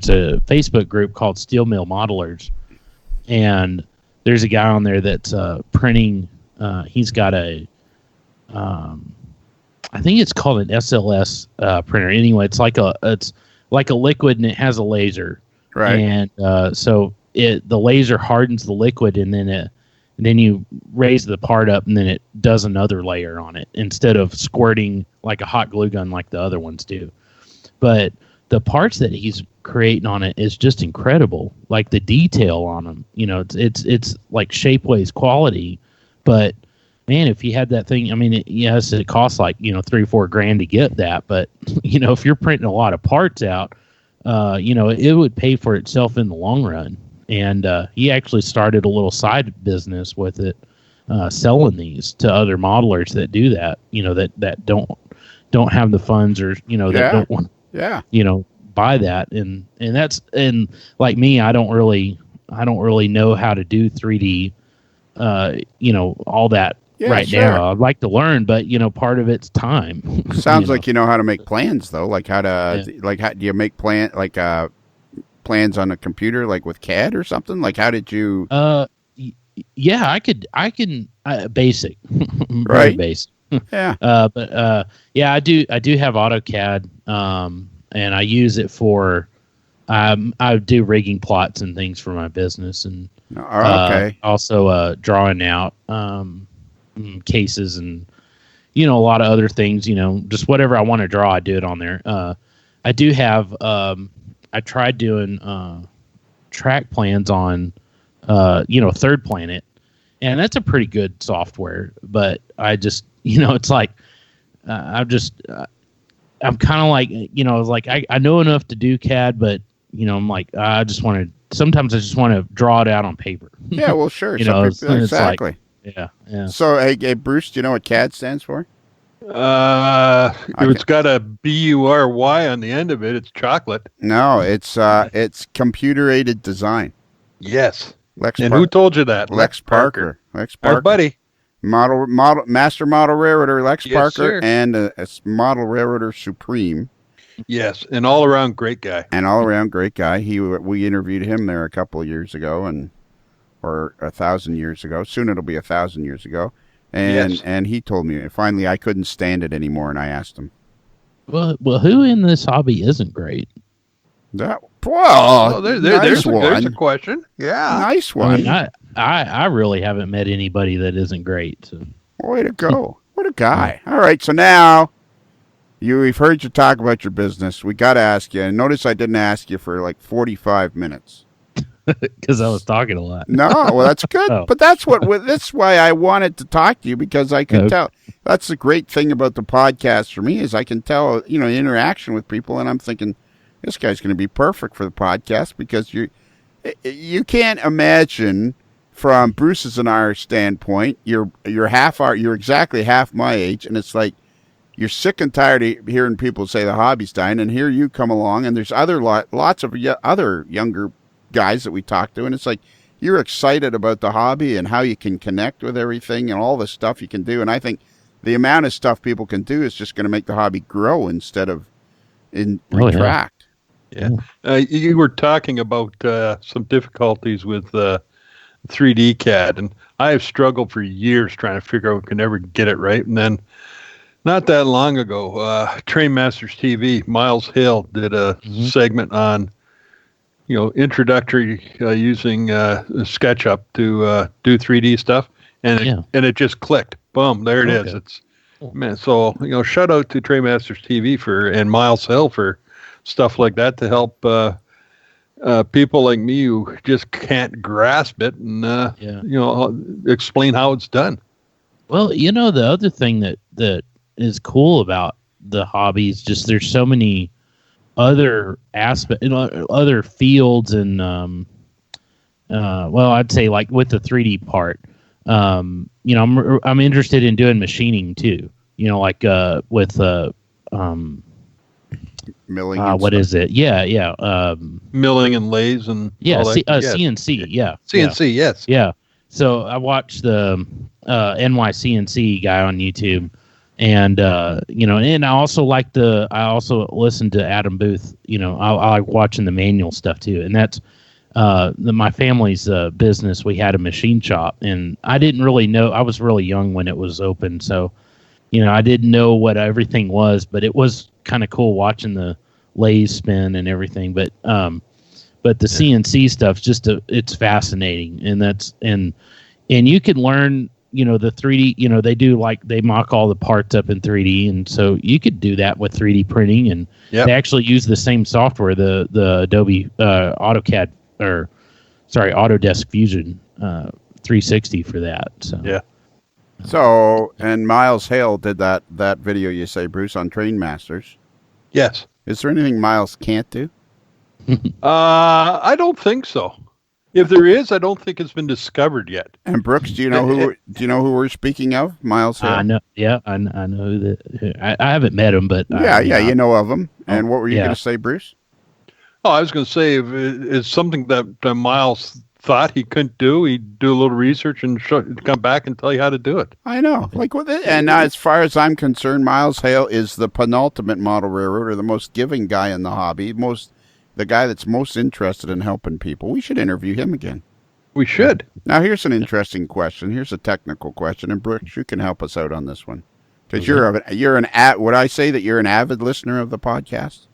a Facebook group called Steel Mill Modelers, and there's a guy on there that's printing. He's got a I think it's called an SLS printer. Anyway, it's like a liquid and it has a laser. Right. And so the laser hardens the liquid and then you raise the part up and then it does another layer on it instead of squirting like a hot glue gun like the other ones do. But the parts that he's creating on it is just incredible. Like the detail on them, it's like Shapeways quality. But man, if you had that thing, I mean, yes, it costs like $3-4 to get that. But if you're printing a lot of parts out, it would pay for itself in the long run. And he actually started a little side business with it, selling these to other modelers that do that. That don't have the funds or that don't want. Yeah. Buy that. And like me, I don't really know how to do 3D, all that now. I'd like to learn, but part of it's time. Sounds like you know how to make plans though. Like how to, do you make plans on a computer, like with CAD or something? Like how did you? Yeah, I can basic, very right? basic. Yeah. But I do have AutoCAD, and I use it for, I do rigging plots and things for my business, and also drawing out cases and a lot of other things. Just whatever I want to draw, I do it on there. I do have. I tried doing track plans on, Third Planet, and that's a pretty good software. But I just, it's like I'm kind of like, like I know enough to do CAD, but I'm like sometimes I just want to draw it out on paper. Yeah, well, sure. Exactly. Like, yeah. So, hey, Bruce, do you know what CAD stands for? If it's got a BURY on the end of it, it's chocolate. No, it's computer-aided design. Yes. Who told you that? Lex Parker. Our buddy. Master Model Railroader Lex Parker, sir. And a Model Railroader Supreme. Yes, an all-around great guy. We interviewed him there a couple of years ago, or 1,000 years ago. Soon it'll be 1,000 years ago. And he told me finally I couldn't stand it anymore, and I asked him. Well, who in this hobby isn't great? There's a question. Yeah, nice one. I mean, I really haven't met anybody that isn't great. So. Way to go! What a guy! All right, so now we've heard you talk about your business. We got to ask you. And notice I didn't ask you for like 45 minutes. Because I was talking a lot. No, well, that's good. Oh. But that's why I wanted to talk to you, because I could tell. That's the great thing about the podcast for me, is I can tell, interaction with people, and I'm thinking, this guy's going to be perfect for the podcast, because you can't imagine from Bruce's and our standpoint, you're exactly half my age, and it's like you're sick and tired of hearing people say the hobby's dying, and here you come along, and there's lots of other younger guys that we talk to, and it's like you're excited about the hobby and how you can connect with everything and all the stuff you can do. And I think the amount of stuff people can do is just going to make the hobby grow instead of retract. Yeah. You were talking about some difficulties with 3D CAD, and I have struggled for years trying to figure out, can never get it right. And then not that long ago, Train Masters TV, Miles Hill did a segment on introductory using SketchUp to do 3D stuff, and it just clicked. Boom, there it is. It's man. So shout out to Train Masters TV and Miles Hill for stuff like that to help people like me who just can't grasp it and explain how it's done. Well, the other thing that is cool about the hobby is just there's so many other aspect, other fields, and I'd say like with the 3D part, I'm interested in doing machining too. Like with milling. What is it? Yeah. Milling and lathes and CNC. Yeah. CNC. Yes. Yeah. So I watched the NYCNC guy on YouTube. And and I also listened to Adam Booth. I like watching the manual stuff too. And that's my family's business. We had a machine shop, and I didn't really know. I was really young when it was open, so I didn't know what everything was, but it was kind of cool watching the lathe spin and everything. But the CNC stuff's it's fascinating, and you can learn, the 3D, they mock all the parts up in 3D, and so you could do that with 3D printing, and they actually use the same software, the Adobe AutoCAD, Autodesk Fusion 360 for that. So yeah. So, and Miles Hale did that video you say, Bruce, on Train Masters. Yes. Is there anything Miles can't do? I don't think so. If there is, I don't think it's been discovered yet. And Brooks, do you know who we're speaking of? Miles Hale. I know. Yeah, I know who I haven't met him, but you know of him. And what were you going to say, Bruce? Oh, I was going to say, if it's something that Miles thought he couldn't do, he'd do a little research and come back and tell you how to do it. I know. And as far as I'm concerned, Miles Hale is the penultimate model railroader, the most giving guy in the hobby, the guy that's most interested in helping people. We should interview him again. We should. Now, here's an interesting question. Here's a technical question, and Brooks, you can help us out on this one, because would I say that you're an avid listener of the podcast?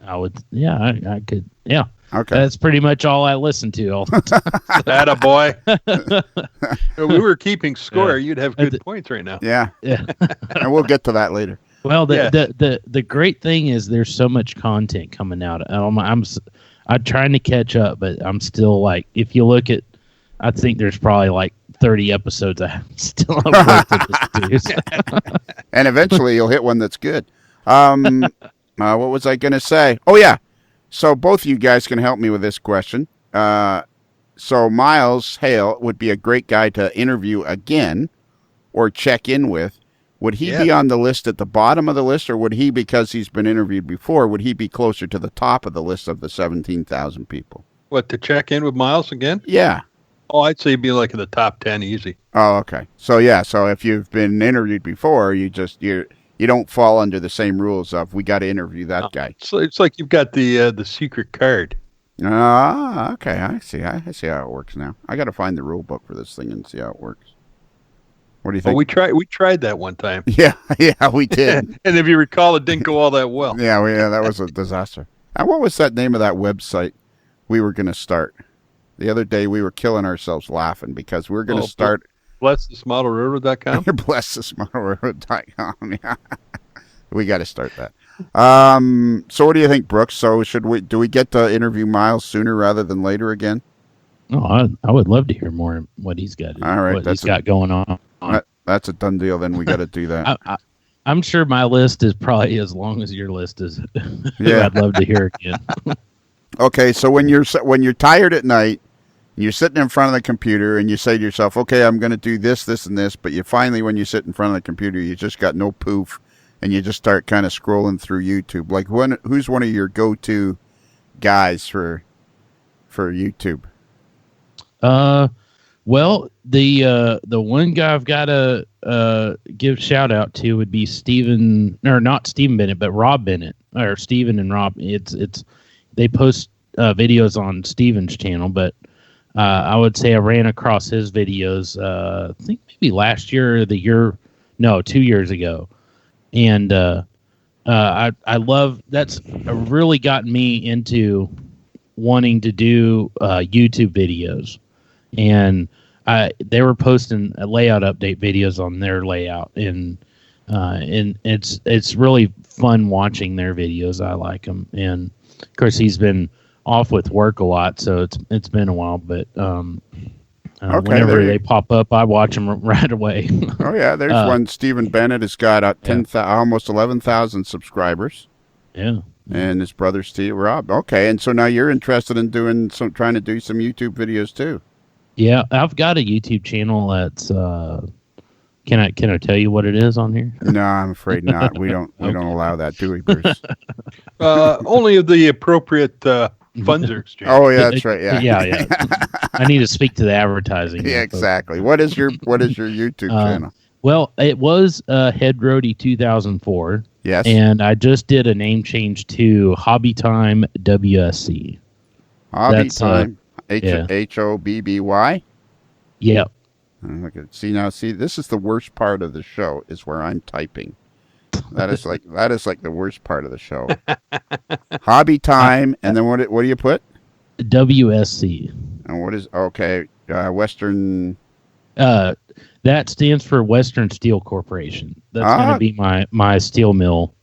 I would. Yeah, I could. Yeah. Okay. That's pretty much all I listen to all the time. Attaboy. If we were keeping score, you'd have good points right now. Yeah. Yeah. And we'll get to that later. Well, the great thing is there's so much content coming out. I'm trying to catch up, but I'm still like, if you look at, I think there's probably like 30 episodes I still have work to listen to. And eventually you'll hit one that's good. What was I going to say? Oh, yeah. So both of you guys can help me with this question. So Miles Hale would be a great guy to interview again or check in with. Would he be on the list at the bottom of the list, or would he, because he's been interviewed before, would he be closer to the top of the list of the 17,000 people? What, to check in with Miles again? Yeah. Oh, I'd say he'd be like in the top 10 easy. Oh, okay. So, so if you've been interviewed before, you don't fall under the same rules of, we got to interview that guy. So it's like you've got the secret card. Okay. I see how it works now. I got to find the rule book for this thing and see how it works. What do you think? Well, we tried that one time. Yeah, we did. And if you recall, it didn't go all that well. Yeah, that was a disaster. And what was that name of that website we were going to start? The other day we were killing ourselves laughing because we were going to start... BlessThisModelRailroad.com? BlessThisModelRailroad.com, yeah. We got to start that. So what do you think, Brooks? So do we get to interview Miles sooner rather than later again? Oh, I would love to hear more what he's got. All right, what he's got going on. That's a done deal. Then we got to do that. I'm sure my list is probably as long as your list is. Yeah, I'd love to hear again. Okay, so when you're tired at night, you're sitting in front of the computer and you say to yourself, "Okay, I'm going to do this, this, and this." But when you sit in front of the computer, you just got no poof, and you just start kind of scrolling through YouTube. Like, who's one of your go-to guys for YouTube? Well, the one guy I've got to give shout out to would be not Stephen Bennett, but Rob Bennett, or Stephen and Rob. They post videos on Stephen's channel, but I would say I ran across his videos. I think maybe last year or 2 years ago, and I love that's really gotten me into wanting to do YouTube videos. And they were posting layout update videos on their layout, and it's really fun watching their videos. I like them, and of course he's been off with work a lot, so it's been a while. But whenever they pop up, I watch them right away. Oh yeah, there's one. Stephen Bennett has got almost 11,000 subscribers. Yeah. And his brother Steve Rob. Okay, and so now you're interested in trying to do some YouTube videos too. Yeah, I've got a YouTube channel that's can I tell you what it is on here? No, I'm afraid not. We don't allow that, do we, Bruce? Only if the appropriate funds are exchanged. Oh yeah, that's right. Yeah. Yeah. I need to speak to the advertising. Yeah, exactly. What is your YouTube channel? Well, it was Head Roadie 2004. Yes. And I just did a name change to Hobby Time WSC. Hobby Time. HOBBY? Yep. Look at see, this is the worst part of the show is where I'm typing. That is like the worst part of the show. Hobby time, and then what do you put? WSC. And what is Western? That stands for Western Steel Corporation. That's going to be my steel mill.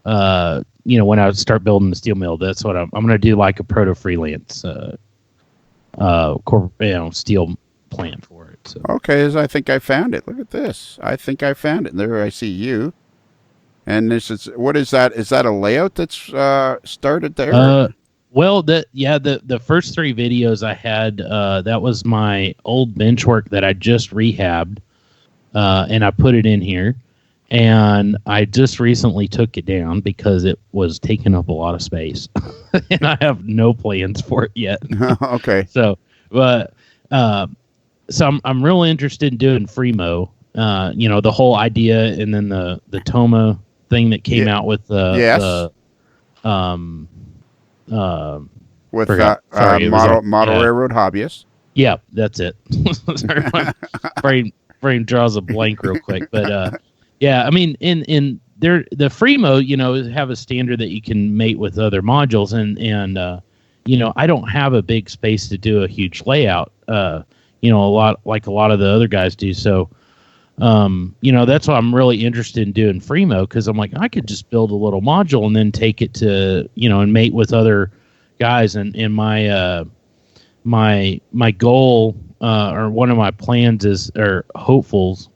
When I start building the steel mill, that's what I'm going to do, like a proto freelance steel plant for it. So. Okay, I think I found it. Look at this. I think I found it. There I see you. And this is, what is that? Is that a layout that's started there? Well, the first 3 videos I had, that was my old bench work that I just rehabbed, and I put it in here. And I just recently took it down because it was taking up a lot of space, and I have no plans for it yet. Okay. So, but I'm really interested in doing Freemo. The whole idea, and then the Toma thing that came out with with model railroad hobbyist. Yeah, that's it. Sorry, my brain draws a blank real quick, but yeah, I mean, in there, the Freemo, have a standard that you can mate with other modules, and I don't have a big space to do a huge layout, a lot of the other guys do. So, that's why I'm really interested in doing Freemo, because I'm like, I could just build a little module and then take it to, and mate with other guys. And my goal, or one of my plans or hopefuls,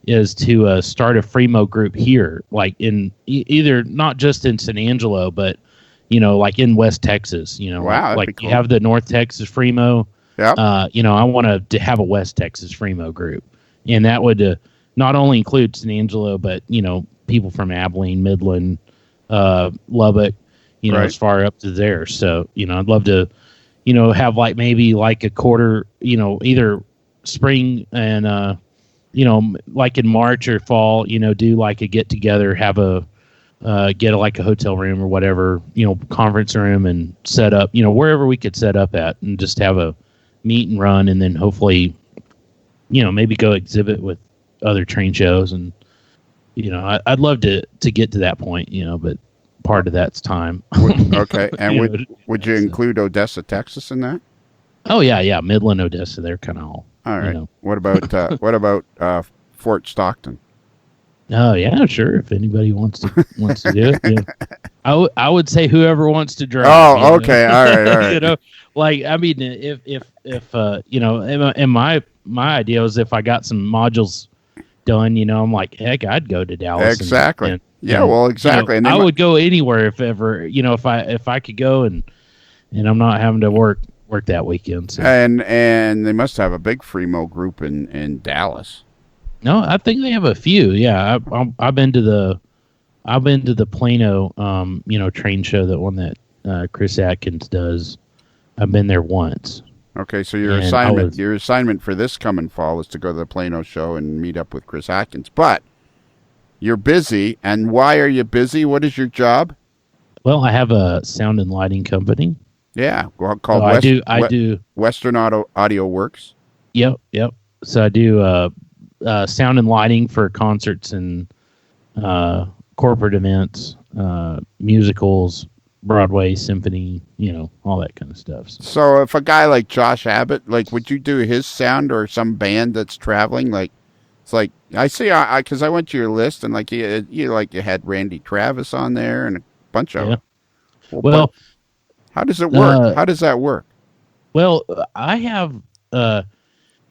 is to start a Freemo group here, like in either not just in San Angelo, but like in West Texas. Wow, like cool. You have the North Texas Freemo. Yep. I want to have a West Texas Freemo group, and that would not only include San Angelo, but people from Abilene, Midland, Lubbock, right. As far up to there. So I'd love to have maybe a quarter, either spring and like in March or fall, do a get together, have get a hotel room or whatever, conference room, and set up, wherever we could set up at, and just have a meet and run, and then hopefully, maybe go exhibit with other train shows. And, I'd love to get to that point, but part of that's time. Okay. And would you include Odessa, Texas in that? Oh yeah. Midland, Odessa, they're kind of all right. What about Fort Stockton? Oh yeah, sure. If anybody wants to do it, yeah. I would say whoever wants to drive. Oh, okay. All right. I mean, if and my idea was, if I got some modules done, I'm like, heck, I'd go to Dallas. Exactly. Exactly. And I would go anywhere if ever, if I could go, and I'm not having to work that weekend. So. And they must have a big Freemo group in Dallas. No, I think they have a few. Yeah, I've been to the Plano, train show, that one that Chris Atkins does. I've been there once. Okay, so your assignment for this coming fall is to go to the Plano show and meet up with Chris Atkins. But you're busy, and why are you busy? What is your job? Well, I have a sound and lighting company. Yeah, called I do Western Audio Works. Yep. So I do sound and lighting for concerts and corporate events, musicals, Broadway, symphony, all that kind of stuff. So if a guy like Josh Abbott, would you do his sound, or some band that's traveling? It's like, I see, because I went to your list, and you had Randy Travis on there and a bunch of them. Well, how does it work? How does that work? Well, I have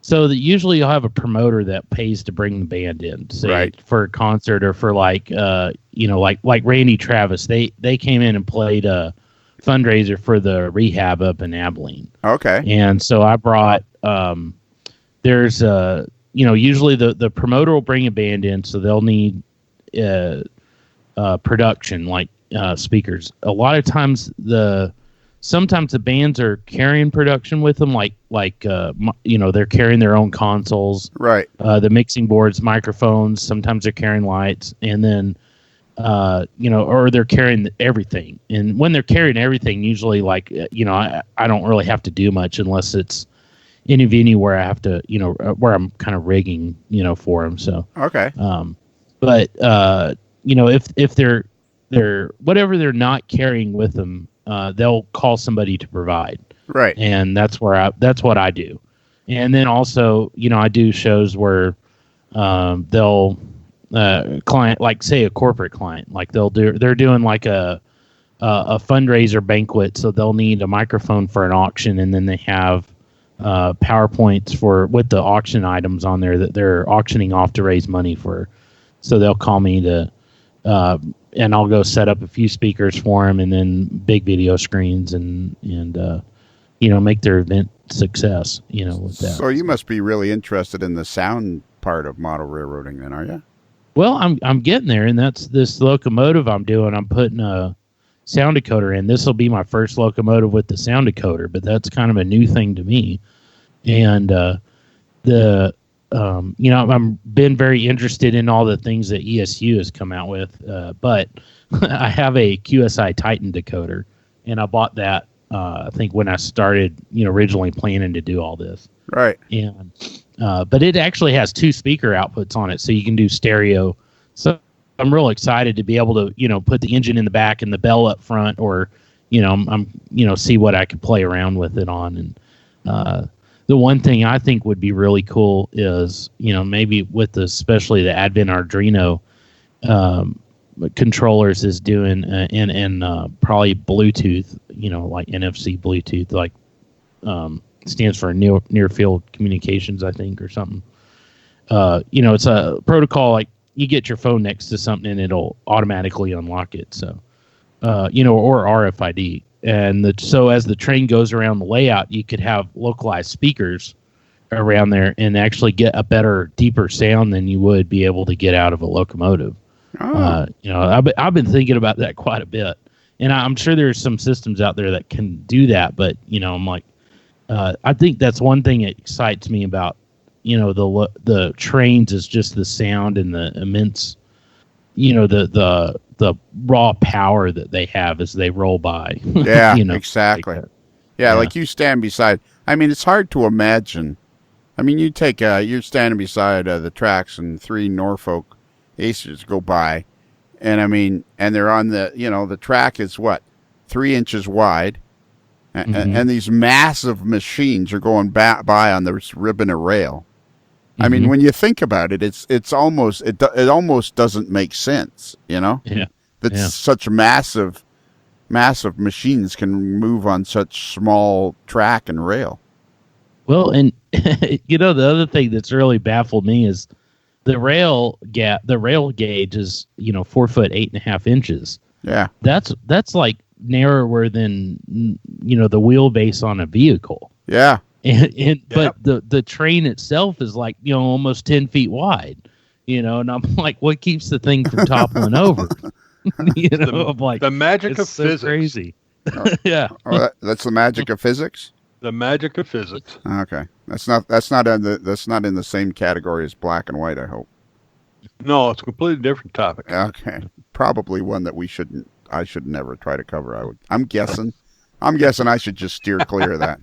so that usually you'll have a promoter that pays to bring the band in, say, right, for a concert, or for like Randy Travis. They came in and played a fundraiser for the rehab up in Abilene. Okay. And so I brought there's usually the promoter will bring a band in, so they'll need production, like speakers. A lot of times sometimes the bands are carrying production with them, they're carrying their own consoles, right? The mixing boards, microphones. Sometimes they're carrying lights, and then or they're carrying everything. And when they're carrying everything, usually I don't really have to do much unless it's any where I have to, where I'm kind of rigging, for them. So Okay. But if they're whatever they're not carrying with them, they'll call somebody to provide. Right. And that's what I do. And then also, I do shows where they'll client, like say a corporate client, like they're doing like a fundraiser banquet, so they'll need a microphone for an auction, and then they have PowerPoints with the auction items on there that they're auctioning off to raise money for. So they'll call me and I'll go set up a few speakers for them, and then big video screens, and make their event success. With that. So you must be really interested in the sound part of model railroading, then, are you? Well, I'm getting there, and that's this locomotive I'm doing. I'm putting a sound decoder in. This will be my first locomotive with the sound decoder, but that's kind of a new thing to me. And I've been very interested in all the things that ESU has come out with, but I have a QSI Titan decoder, and I bought that I think when I started, originally planning to do all this. Right. And but it actually has 2 speaker outputs on it, so you can do stereo. So I'm real excited to be able to, put the engine in the back and the bell up front, or, I'm see what I could play around with it on. And the one thing I think would be really cool is, maybe with especially the Advent Arduino controllers is doing, and probably Bluetooth, like NFC Bluetooth, like stands for near field communications, I think, or something. It's a protocol like you get your phone next to something and it'll automatically unlock it. So, or RFID. And so as the train goes around the layout, you could have localized speakers around there and actually get a better, deeper sound than you would be able to get out of a locomotive. Oh. I've been thinking about that quite a bit, and I'm sure there's some systems out there that can do that. But I'm like, I think that's one thing that excites me about the trains is just the sound and the immense, the raw power that they have as they roll by. Yeah, exactly. Like you stand beside. I mean, it's hard to imagine. I mean, you're standing beside the tracks, and 3 Norfolk Acers go by, and I mean, and they're on the track is what, 3 inches wide, and these massive machines are going by on this ribbon of rail. I mean, when you think about it, it's almost it almost doesn't make sense, Yeah. That such massive machines can move on such small track and rail. Well, and the other thing that's really baffled me is the rail gauge is 4 foot 8.5 inches. Yeah, that's like narrower than the wheelbase on a vehicle. Yeah. But the train itself is like almost 10 feet wide, and I'm like, what keeps the thing from toppling over? I'm like, the magic of so physics. Crazy. Yeah. That's the magic of physics. The magic of physics. Okay, that's not in the same category as black and white, I hope. No, it's a completely different topic. Okay, probably one that I should never try to cover. I'm guessing I should just steer clear of that.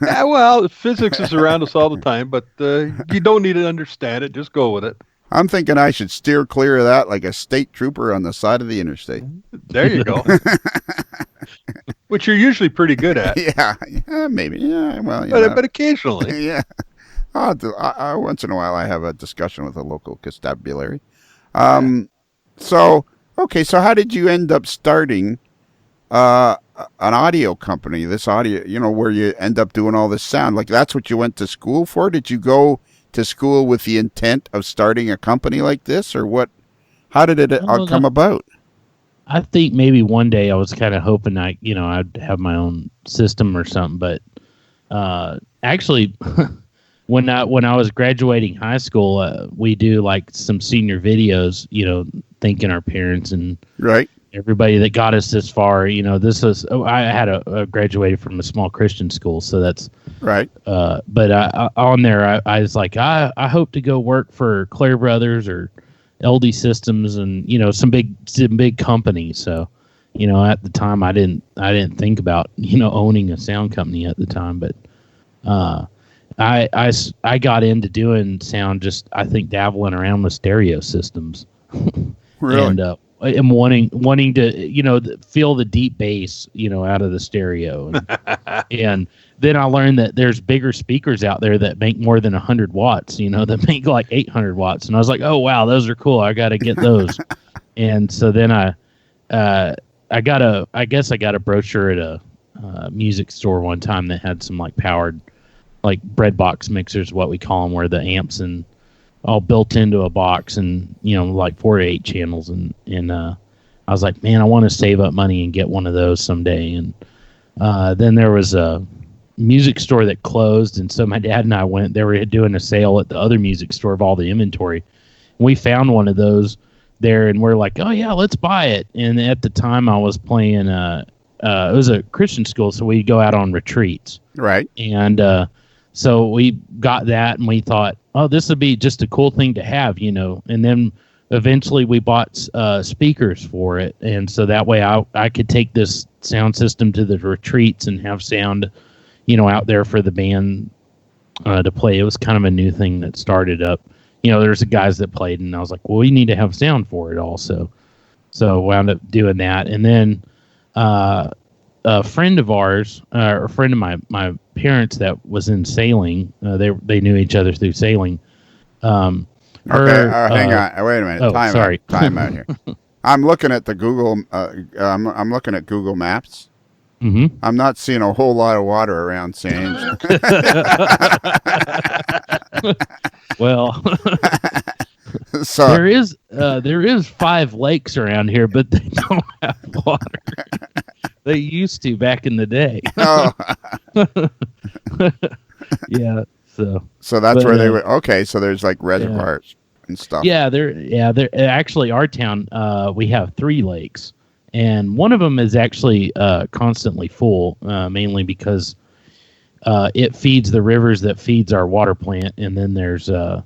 Yeah, well, physics is around us all the time, but you don't need to understand it. Just go with it. I'm thinking I should steer clear of that like a state trooper on the side of the interstate. There you go. Which you're usually pretty good at. Yeah, maybe. Yeah, well, but occasionally. Yeah. Once in a while I have a discussion with a local constabulary. So how did you end up starting an audio company, this audio, where you end up doing all this sound? Like, that's what you went to school for? Did you go to school with the intent of starting a company like this, or what? How did it come about? I think maybe one day I was kind of hoping I'd have my own system or something, but actually when I was graduating high school, we do like some senior videos, thanking our parents and right. Everybody that got us this far. I had graduated from a small Christian school, so that's right. But on there, I was like, I hope to go work for Claire Brothers or LD Systems, and some big companies. So, at the time, I didn't think about owning a sound company at the time, but I got into doing sound just, I think, dabbling around with stereo systems. Really? And I'm wanting to, feel the deep bass, out of the stereo. And then I learned that there's bigger speakers out there that make more than 100 watts, that make like 800 watts. And I was like, oh, wow, those are cool. I got to get those. And so then I got a brochure at a music store one time that had some like powered, like bread box mixers, what we call them, where the amps and all built into a box, and like 4 to 8 channels, and I was like, man, I want to save up money and get one of those someday. And then there was a music store that closed, and so my dad and I went. They were doing a sale at the other music store of all the inventory. And we found one of those there, and we're like, oh yeah, let's buy it. And at the time I was playing it was a Christian school, so we'd go out on retreats, right? And so we got that, and we thought, oh, this would be just a cool thing to have, And then eventually we bought speakers for it, and so that way I could take this sound system to the retreats and have sound, out there for the band to play. It was kind of a new thing that started up. There's the guys that played, and I was like, well, we need to have sound for it also. So wound up doing that, and then a friend of ours, or a friend of my parents that was in sailing, they knew each other through sailing. Hang on. Wait a minute. Oh, sorry. Time out here. I'm looking at the Google. I'm looking at Google Maps. Mm-hmm. I'm not seeing a whole lot of water around St. Ange. Well, So there is 5 lakes around here, but they don't have water. They used to back in the day. Oh. Yeah. So that's where they were. Okay, so there's like reservoirs and stuff. Yeah, there. Actually, our town, we have 3 lakes, and one of them is actually constantly full, mainly because it feeds the rivers that feeds our water plant, and then there's a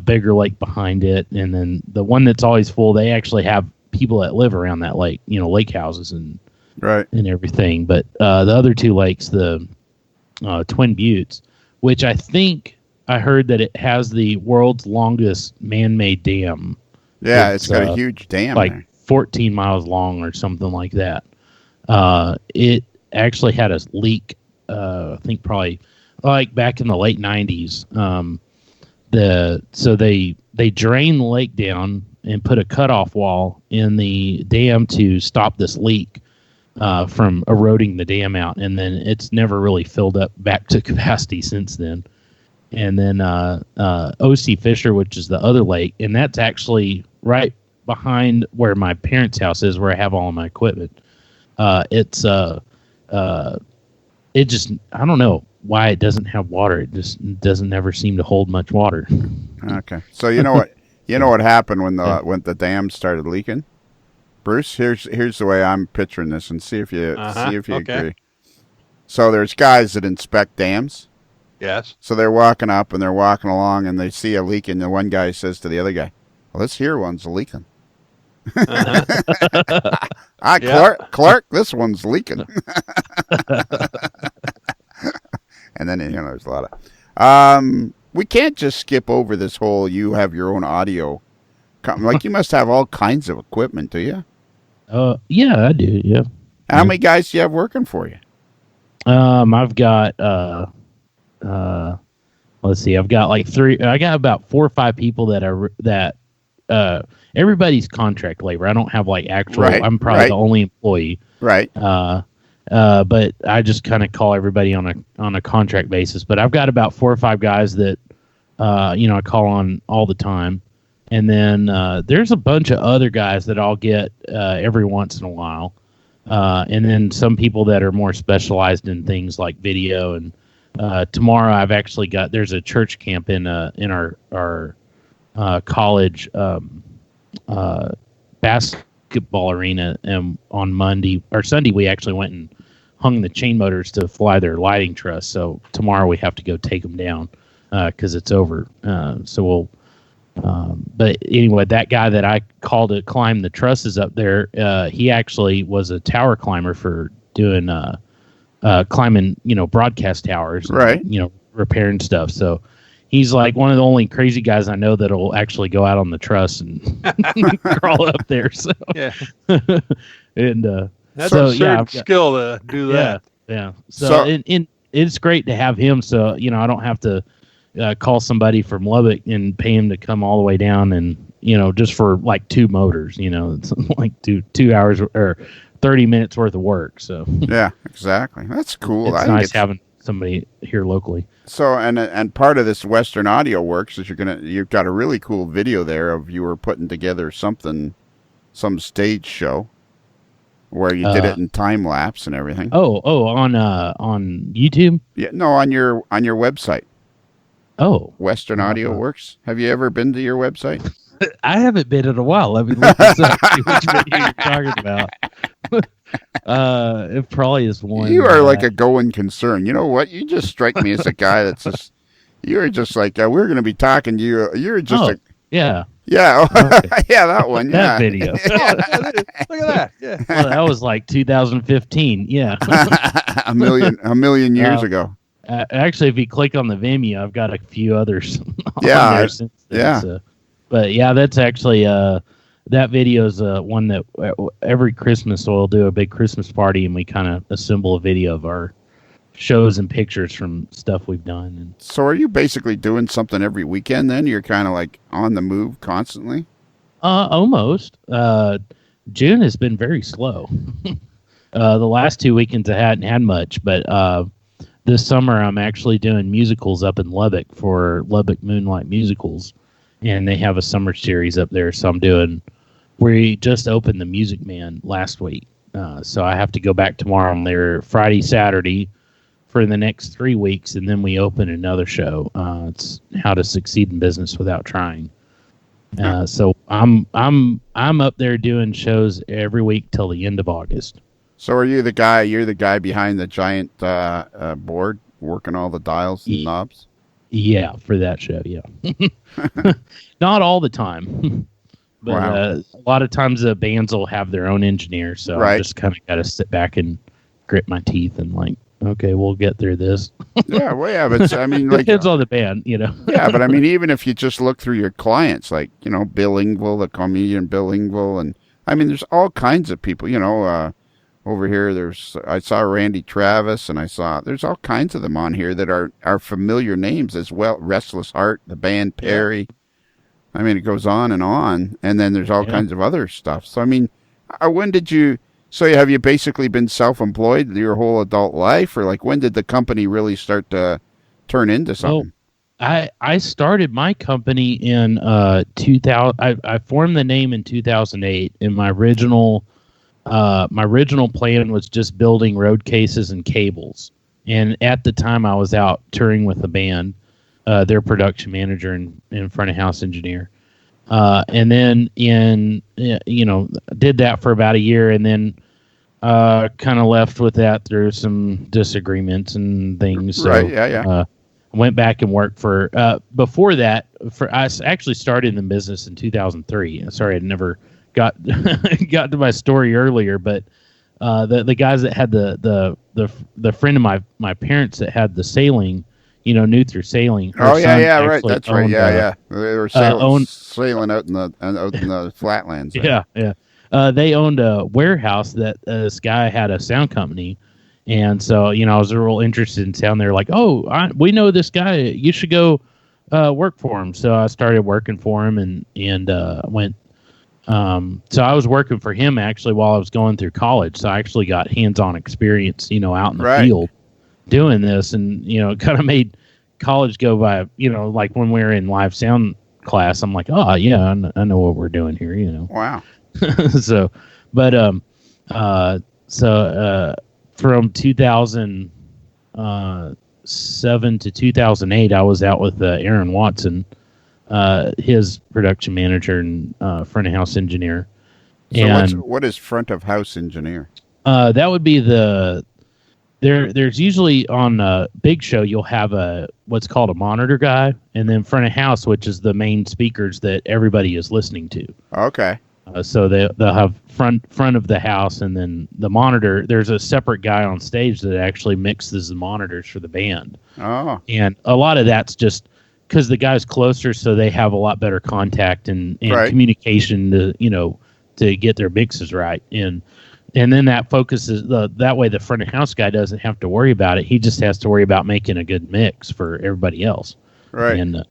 bigger lake behind it, and then the one that's always full, they actually have people that live around that lake, lake houses and everything. But the other 2 lakes, the Twin Buttes, which I think I heard that it has the world's longest man-made dam. Yeah, it's got a huge dam, like there. 14 miles long or something like that. It actually had a leak, I think probably like back in the late 90s. So they drained the lake down and put a cutoff wall in the dam to stop this leak from eroding the dam out, and then it's never really filled up back to capacity since then. And then O.C. Fisher, which is the other lake, and that's actually right behind where my parents' house is, where I have all of my equipment. It just, I don't know why it doesn't have water. It just doesn't ever seem to hold much water. Okay, so you know what happened when the dam started leaking? Bruce, here's the way I'm picturing this, and see if you agree. So there's guys that inspect dams. Yes. So they're walking up and they're walking along, and they see a leak, and the one guy says to the other guy, "Well, this here one's leaking." Clark, this one's leaking. And then there's a lot of. We can't just skip over this whole. You have your own audio. Like you must have all kinds of equipment, do you? Yeah, I do. Yeah. How many guys do you have working for you? I've got let's see, I've got like 3. I got about 4 or 5 people that everybody's contract labor. I don't have like actual. Right, I'm probably the only employee. Right. But I just kind of call everybody on a contract basis. But I've got about 4 or 5 guys that I call on all the time. And then there's a bunch of other guys that I'll get every once in a while. And then some people that are more specialized in things like video. And tomorrow I've actually there's a church camp in our college basketball arena. And on Monday or Sunday, we actually went and hung the chain motors to fly their lighting truss. So tomorrow we have to go take them down because it's over. So we'll. But anyway, that guy that I called to climb the trusses up there, he actually was a tower climber for doing climbing, broadcast towers. Right. And, repairing stuff. So he's like one of the only crazy guys I know that'll actually go out on the truss and crawl up there. So Yeah. and That's so a certain yeah, skill to do that. yeah. So it's great to have him. So I don't have to call somebody from Lubbock and pay him to come all the way down and just for like 2 motors. It's like 2 hours or 30 minutes worth of work. So yeah, exactly. That's cool. It's nice having somebody here locally. So and part of this Western Audio Works is you've got a really cool video there of you were putting together some stage show where you did it in time lapse and everything. Oh, on YouTube? Yeah, no, on your website. Oh, Western Audio Works. Have you ever been to your website? I haven't been in a while. Let me look this up. See which video you're talking about. It probably is one. You are like a going concern. You know what? You just strike me as a guy that's just. You're just like we're going to be talking to you. You're just yeah. Yeah, Okay. yeah, that one. That Yeah. video. Look at that. Yeah. Well, that was like 2015. Yeah. a million years ago. Actually, if you click on the Vimeo, I've got a few others. Yeah, on there since then, yeah. So. But yeah, that's actually that video is one that every Christmas we'll do a big Christmas party and we kind of assemble a video of our shows and pictures from stuff we've done. And so, are you basically doing something every weekend? Then you're kind of like on the move constantly. Almost. June has been very slow. The last 2 weekends I hadn't had much, but this summer I'm actually doing musicals up in Lubbock for Lubbock Moonlight Musicals. And they have a summer series up there. So we just opened the Music Man last week. So I have to go back tomorrow on there Friday, Saturday for the next 3 weeks. And then we open another show. It's How to Succeed in Business Without Trying. So I'm up there doing shows every week till the end of August. So are you the guy, you're the guy behind the giant board working all the dials and knobs? Yeah, for that show, yeah. Not all the time. But Wow. A lot of times the bands will have their own engineer, so Right. I just kind of got to sit back and grit my teeth and like, okay, we'll get through this. Yeah, well, yeah, but I mean, like, Depends on the band, yeah, but I mean, even if you just look through your clients, like, Bilingual, the comedian Bilingual, and I mean, there's all kinds of people, over here, I saw Randy Travis, and there's all kinds of them on here that are familiar names as well. Restless Heart, the band Perry. I mean, it goes on, and then there's all kinds of other stuff. So, I mean, have you basically been self-employed your whole adult life, or like when did the company really start to turn into something? I started my company in 2000. I formed the name in 2008, and my original plan was just building road cases and cables. And at the time I was out touring with the band, their production manager and front of house engineer. And then did that for about a year and then kind of left with that through some disagreements and things. So, right. Yeah. Went back and worked for, before that, I actually started in the business in 2003. Sorry, I never got to my story earlier, but the guys that had the friend of my parents that had the sailing, knew through sailing. Oh yeah, right. That's right. Yeah. They were sailing out in the flatlands. Right? Yeah. They owned a warehouse that this guy had a sound company, and so I was real interested in sound. They're like, "Oh, we know this guy. You should go work for him." So I started working for him and went. So I was working for him actually while I was going through college. So I actually got hands-on experience, out in the field doing this, and it kind of made college go by. Like when we were in live sound class, I'm like, oh yeah, I know what we're doing here. Wow. So, but from 2007 to 2008, I was out with Aaron Watson. His production manager and front of house engineer. So and what is front of house engineer? That would be there's usually on a big show you'll have what's called a monitor guy, and then front of house, which is the main speakers that everybody is listening to. Okay. So they'll have front of the house, and then the monitor. There's a separate guy on stage that actually mixes the monitors for the band. Oh, And a lot of that's just because the guy's closer, so they have a lot better contact and Right. communication to get their mixes right. And then that focuses that way the front of house guy doesn't have to worry about it. He just has to worry about making a good mix for everybody else. right. And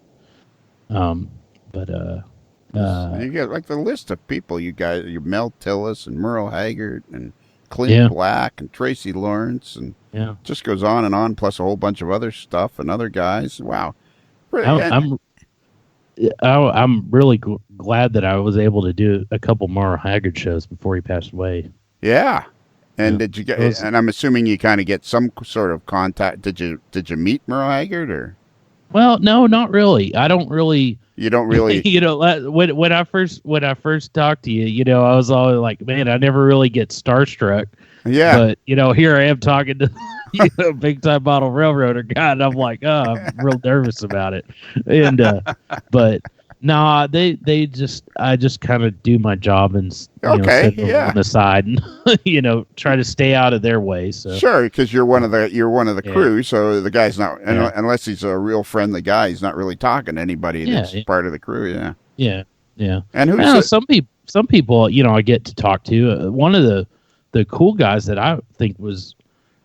You get like the list of people you guys, you Mel Tillis and Merle Haggard and Clint Yeah. Black and Tracy Lawrence, and yeah. just goes on, plus a whole bunch of other stuff and other guys. Wow. I'm really glad that I was able to do a couple Merle Haggard shows before he passed away. Yeah. And Yeah. did you get? And I'm assuming you kind of get some sort of contact. Did you meet Merle Haggard or? Well, no, not really. I don't really. You don't really. When I first talked to you, I was always like, man, I never really get starstruck. Yeah. But here I am talking to big time model railroader guy, and I'm like, oh, I'm real nervous about it. And but no, I just kind of do my job and set them on the side and try to stay out of their way. So sure, because you're one of the crew, so the guy's not unless he's a real friendly guy, he's not really talking to anybody that's part of the crew. Yeah. And who's some people I get to talk to. One of the cool guys that I think was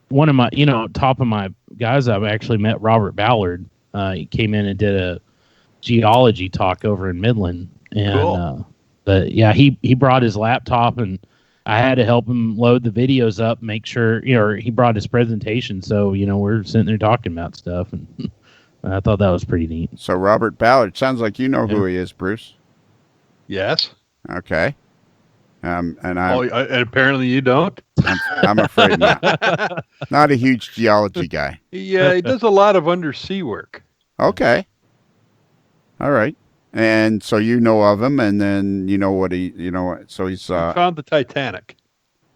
one of my top of my guys. I've actually met Robert Ballard. He came in and did a geology talk over in Midland, and cool. But yeah, he brought his laptop, and I had to help him load the videos up, make sure he brought his presentation, so we're sitting there talking about stuff, and I thought that was pretty neat. So Robert Ballard, sounds like you know who he is, Bruce. Yes. Okay. And and apparently you don't. I'm afraid not. Not a huge geology guy. Yeah, he does a lot of undersea work. Okay. All right. And so you know of him, and then you know what so he's He found the Titanic.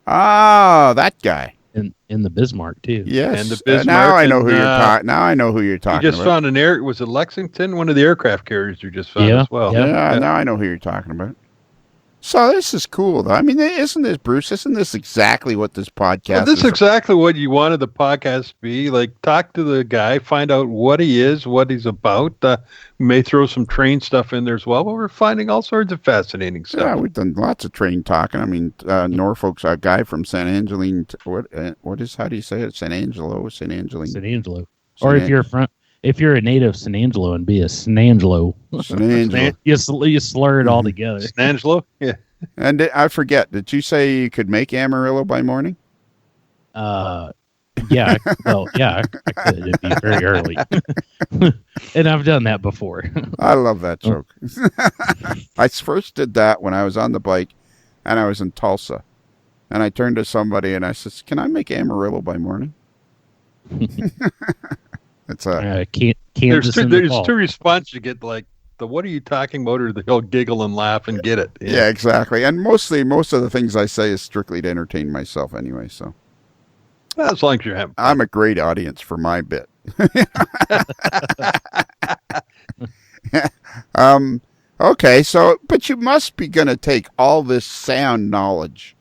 Ah, that guy. In the Bismarck too. Yes. And the Bismarck. Now I know who you're talking. Now I know who you're talking You just about. found was it Lexington? One of the aircraft carriers you just found as well. Yeah, now I know who you're talking about. So this is cool, though. I mean, isn't this, Bruce? Isn't this exactly what this podcast Well, this is exactly what you wanted the podcast to be. Like, talk to the guy, find out what he is, what he's about. We may throw some train stuff in there as well, but we're finding all sorts of fascinating stuff. Yeah, we've done lots of train talking. I mean, Norfolk's a guy from San Angeline. How do you say it? San Angelo? San Angeline? San Angelo. Or if you're a native San Angelo and be a San Angelo. San Angelo. You slur it all together. San Angelo? Yeah. And I forget, did you say you could make Amarillo by morning? Yeah. I could. It'd be very early. And I've done that before. I love that joke. I first did that when I was on the bike and I was in Tulsa. And I turned to somebody and I said, can I make Amarillo by morning? It's Kansas there's two responses you get, like the "what are you talking about?" or he'll giggle and laugh and get it. Yeah, exactly. And most of the things I say is strictly to entertain myself anyway. So as long as you're having fun. I'm a great audience for my bit. Okay, so but you must be going to take all this sound knowledge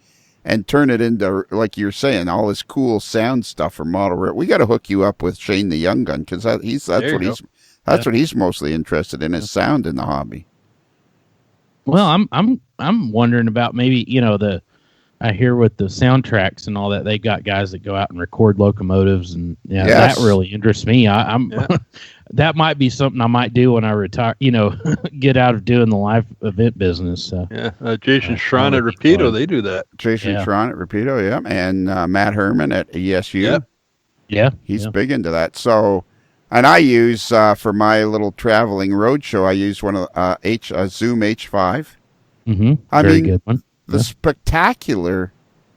and turn it into, like you're saying, all this cool sound stuff for model rail. We got to hook you up with Shane the Young Gun, because that's what he's mostly interested in, is sound in the hobby. Well, I'm wondering about maybe I hear with the soundtracks and all that, they got guys that go out and record locomotives, and that really interests me. That might be something I might do when I retire. Get out of doing the live event business. So. Yeah, Jason Schron at Rapido, they do that. Jason Schron at Rapido, yeah, and Matt Herman at ESU. Yeah, he's big into that. So, and I use for my little traveling road show, I use one of a Zoom H5. Mm-hmm. Very good one. The spectacular.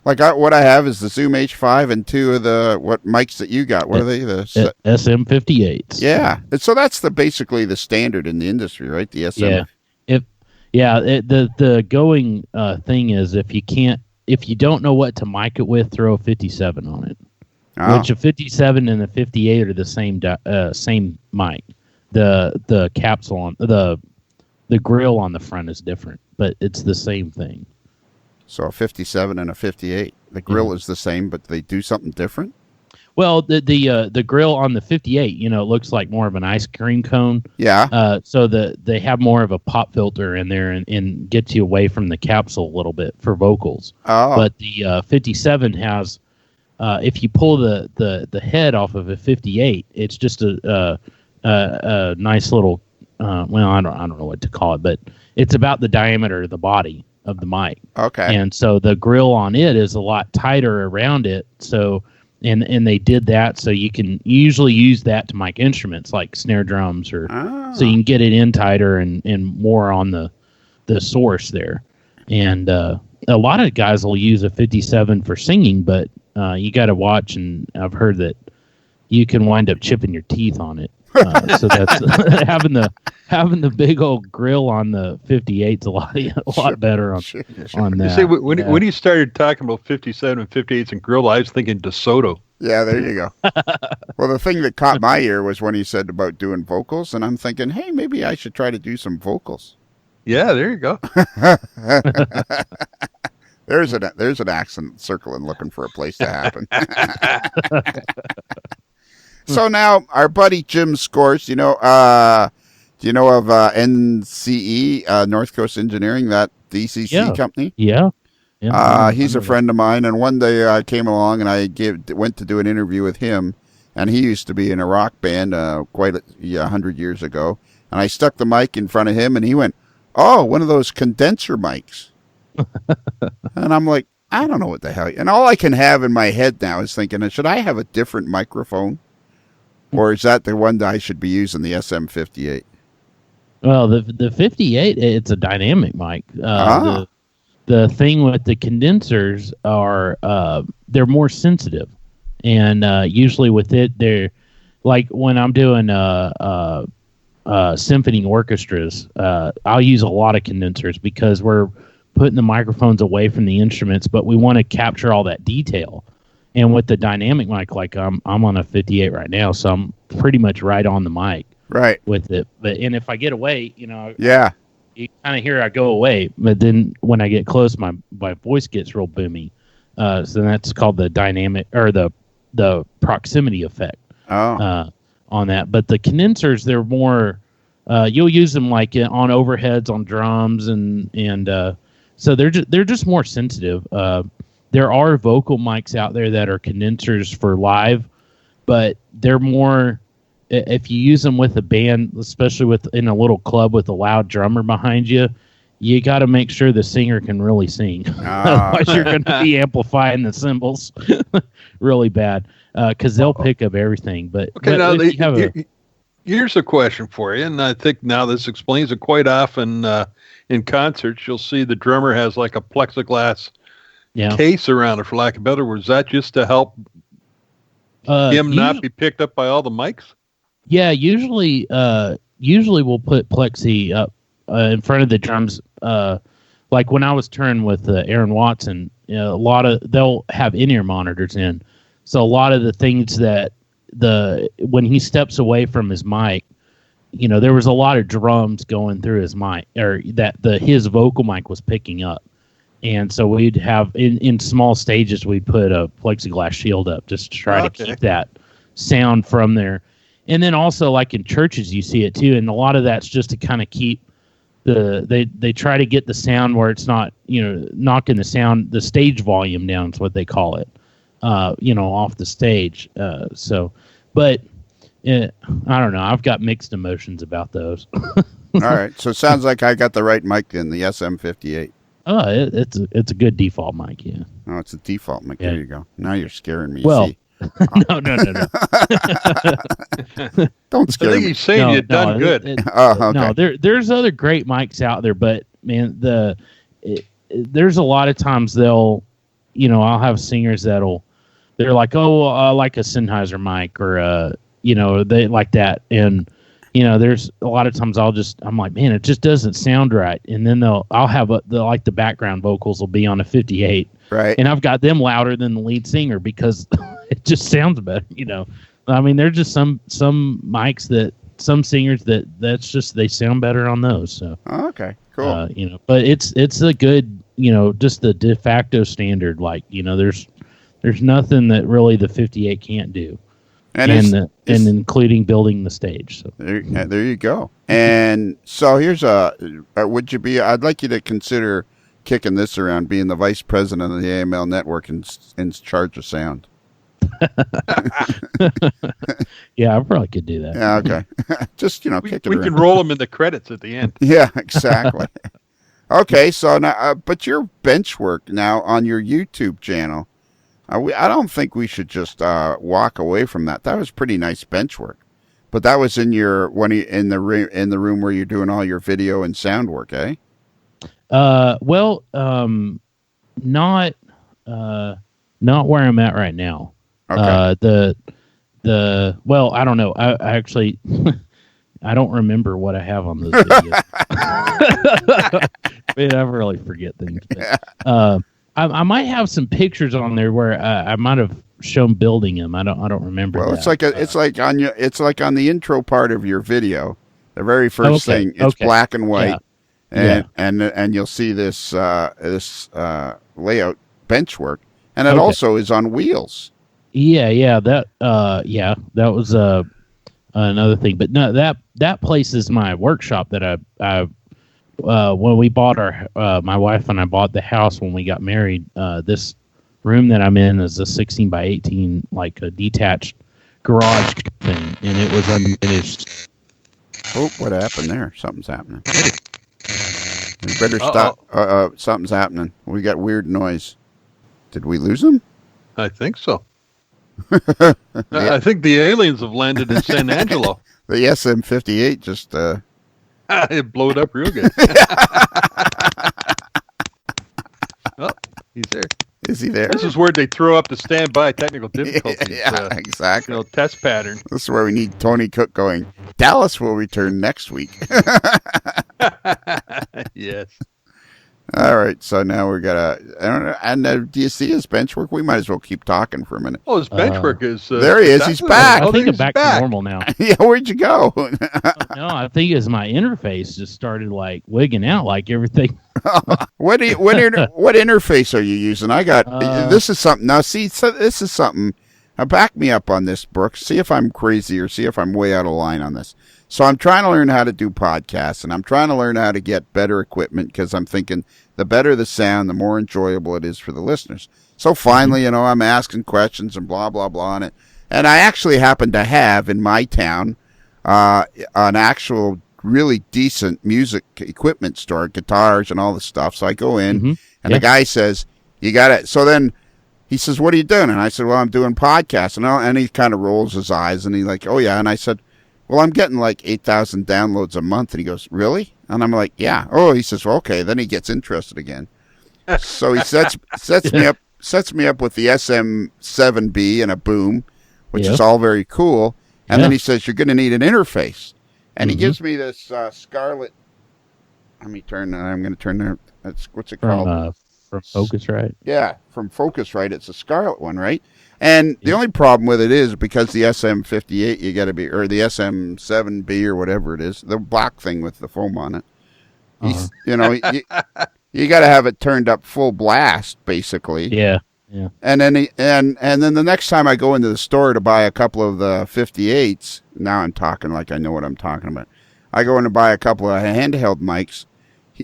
Like what I have is the Zoom H5 and two of the mics that you got. What are they? The SM58s. Yeah. So that's basically the standard in the industry, right? The SM. Yeah. The going thing is if you don't know what to mic it with, throw a 57 on it. Oh. Which a 57 and a 58 are the same mic. The capsule on the The grill on the front is different, but it's the same thing. So a 57 and a 58. The grill is the same, but they do something different? Well, the grill on the 58, it looks like more of an ice cream cone. Yeah. So they have more of a pop filter in there and gets you away from the capsule a little bit for vocals. Oh. But the 57 has, if you pull the head off of a 58, it's just a nice little, I don't know what to call it, but it's about the diameter of the body of the mic. Okay. And so the grill on it is a lot tighter around it. So and they did that so you can usually use that to mic instruments like snare drums or so you can get it in tighter and more on the source there. And a lot of guys will use a 57 for singing, but you got to watch, and I've heard that you can wind up chipping your teeth on it. So that's having the big old grill on the 58's a lot better on that. You see, when he started talking about 57 and 58s and grill, I was thinking DeSoto. Yeah, there you go. Well, the thing that caught my ear was when he said about doing vocals, and I'm thinking, hey, maybe I should try to do some vocals. Yeah, there you go. There's an accent circling looking for a place to happen. So now our buddy Jim Scores, do you know of NCE, North Coast Engineering, that DCC company? Yeah. He's a friend of mine, and one day I came along and I went to do an interview with him, and he used to be in a rock band 100 years ago, and I stuck the mic in front of him, and he went, "Oh, one of those condenser mics." And I'm like, I don't know what the hell. And all I can have in my head now is thinking, should I have a different microphone? Or is that the one that I should be using, the SM58? Well, the 58, it's a dynamic mic. The thing with the condensers are they're more sensitive, and usually with it, they're like when I'm doing symphony orchestras, I'll use a lot of condensers because we're putting the microphones away from the instruments, but we want to capture all that detail. And with the dynamic mic, like I'm on a 58 right now, so I'm pretty much right on the mic, right, with it. And if I get away, you kind of hear I go away. But then when I get close, my voice gets real boomy. So that's called the dynamic or the proximity effect on that. But the condensers, they're more. You'll use them like on overheads on drums and so they're just more sensitive. There are vocal mics out there that are condensers for live, but they're more, if you use them with a band, especially in a little club with a loud drummer behind you, you got to make sure the singer can really sing. Otherwise, you're going to be amplifying the cymbals really bad because they'll pick up everything. But okay, here's a question for you, and I think now this explains it. Quite often in concerts, you'll see the drummer has like a plexiglass case around it, for lack of better words. Is that just to help him not be picked up by all the mics? Yeah, usually we'll put plexi up in front of the drums. Like when I was touring with Aaron Watson, they'll have in-ear monitors in. So a lot of the things that when he steps away from his mic, there was a lot of drums going through his mic, or that his vocal mic was picking up. And so we'd have in small stages, we'd put a plexiglass shield up just to try to keep that sound from there. And then also like in churches, you see it too. And a lot of that's just to kind of keep they try to get the sound where it's not, knocking the stage volume down is what they call it, off the stage. But I don't know. I've got mixed emotions about those. All right. So it sounds like I got the right mic in the SM58. Oh, it's a good default mic, yeah. Oh, it's a default mic. Yeah. There you go. Now you're scaring me. Well, see? No. Don't scare me. I think he's saying you've done good. Okay. No, there's other great mics out there, but man, there's a lot of times I'll have singers they're like, oh, I like a Sennheiser mic, or they like that, and there's a lot of times I'm like, man, it just doesn't sound right. And then I'll have the background vocals will be on a 58. Right. And I've got them louder than the lead singer because it just sounds better, I mean, there's just some mics that some singers that's just they sound better on those. So okay, cool. But it's a good, just the de facto standard. Like, there's nothing that really the 58 can't do, and including building the stage. So there you go. And so here's I'd like you to consider kicking this around, being the vice president of the AML network in charge of sound. Yeah, I probably could do that. Yeah, okay. Just kick it around. We can roll them in the credits at the end. Yeah, exactly. Okay, so now, but your bench work now on your YouTube channel, I don't think we should just walk away from that. That was pretty nice bench work, but that was in in the room where you're doing all your video and sound work, eh? Not where I'm at right now. Okay. I don't know. I actually I don't remember what I have on those videos. Man, I really forget things. But, I might have some pictures on there where I might have shown building them. I don't remember. Well, that. it's like on the intro part of your video, the very first thing. It's black and white, and you'll see this layout bench work, and it also is on wheels. Yeah, that was another thing. But no, that place is my workshop that I when we bought my wife and I bought the house when we got married. This room that I'm in is a 16 by 18, like a detached garage thing, and it was unfinished. Oh, what happened there? Something's happening. We better stop. Something's happening. We got weird noise. Did we lose him? I think so. I think the aliens have landed in San Angelo. The SM-58 just it blowed up real good. Oh, he's there. Is he there? This is where they throw up the standby technical difficulties. Yeah, exactly. Test pattern. This is where we need Tony Cook going. Dallas will return next week. Yes. All right, so now we're do you see his bench work? We might as well keep talking for a minute. Oh, his bench work is... there he is. He's back. I think I'm back to normal now. Yeah, where'd you go? No, I think as my interface just started like wigging out like everything. What interface are you using? I got this is something. Now, see, so this is something. Now, back me up on this, Brooks. See if I'm crazy or see if I'm way out of line on this. So I'm trying to learn how to do podcasts, and I'm trying to learn how to get better equipment because I'm thinking the better the sound, the more enjoyable it is for the listeners. So finally, I'm asking questions and blah, blah, blah on it. And I actually happen to have in my town an actual really decent music equipment store, guitars and all the stuff. So I go in, and the guy says, you got it. So then he says, what are you doing? And I said, well, I'm doing podcasts. And he kind of rolls his eyes, and he's like, oh, yeah. And I said, well, I'm getting like 8,000 downloads a month. And he goes, really? And I'm like, yeah. Oh, he says, well, okay. Then he gets interested again. So he sets me up with the SM7B and a boom, which is all very cool. And then he says, you're going to need an interface. And he gives me this Scarlett. Let me turn that. I'm going to turn that. What's it called? From Focusrite. Yeah, from Focusrite. It's a Scarlett one, right? And the only problem with it is because the SM-58, you got to be, or the SM-7B or whatever it is, the black thing with the foam on it. You got to have it turned up full blast, basically. Yeah. And then and then the next time I go into the store to buy a couple of the 58s, now I'm talking like I know what I'm talking about. I go in to buy a couple of handheld mics,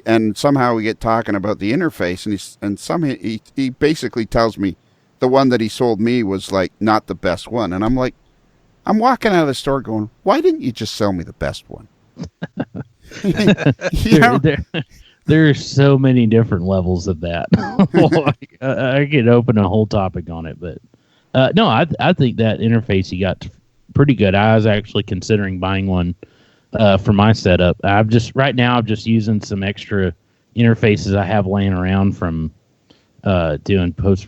and somehow we get talking about the interface, and he basically tells me the one that he sold me was like not the best one, and I'm like, I'm walking out of the store going, why didn't you just sell me the best one? There's so many different levels of that. I could open a whole topic on it, but no, I think that interface you got pretty good. I was actually considering buying one for my setup. I'm just using some extra interfaces I have laying around from doing post.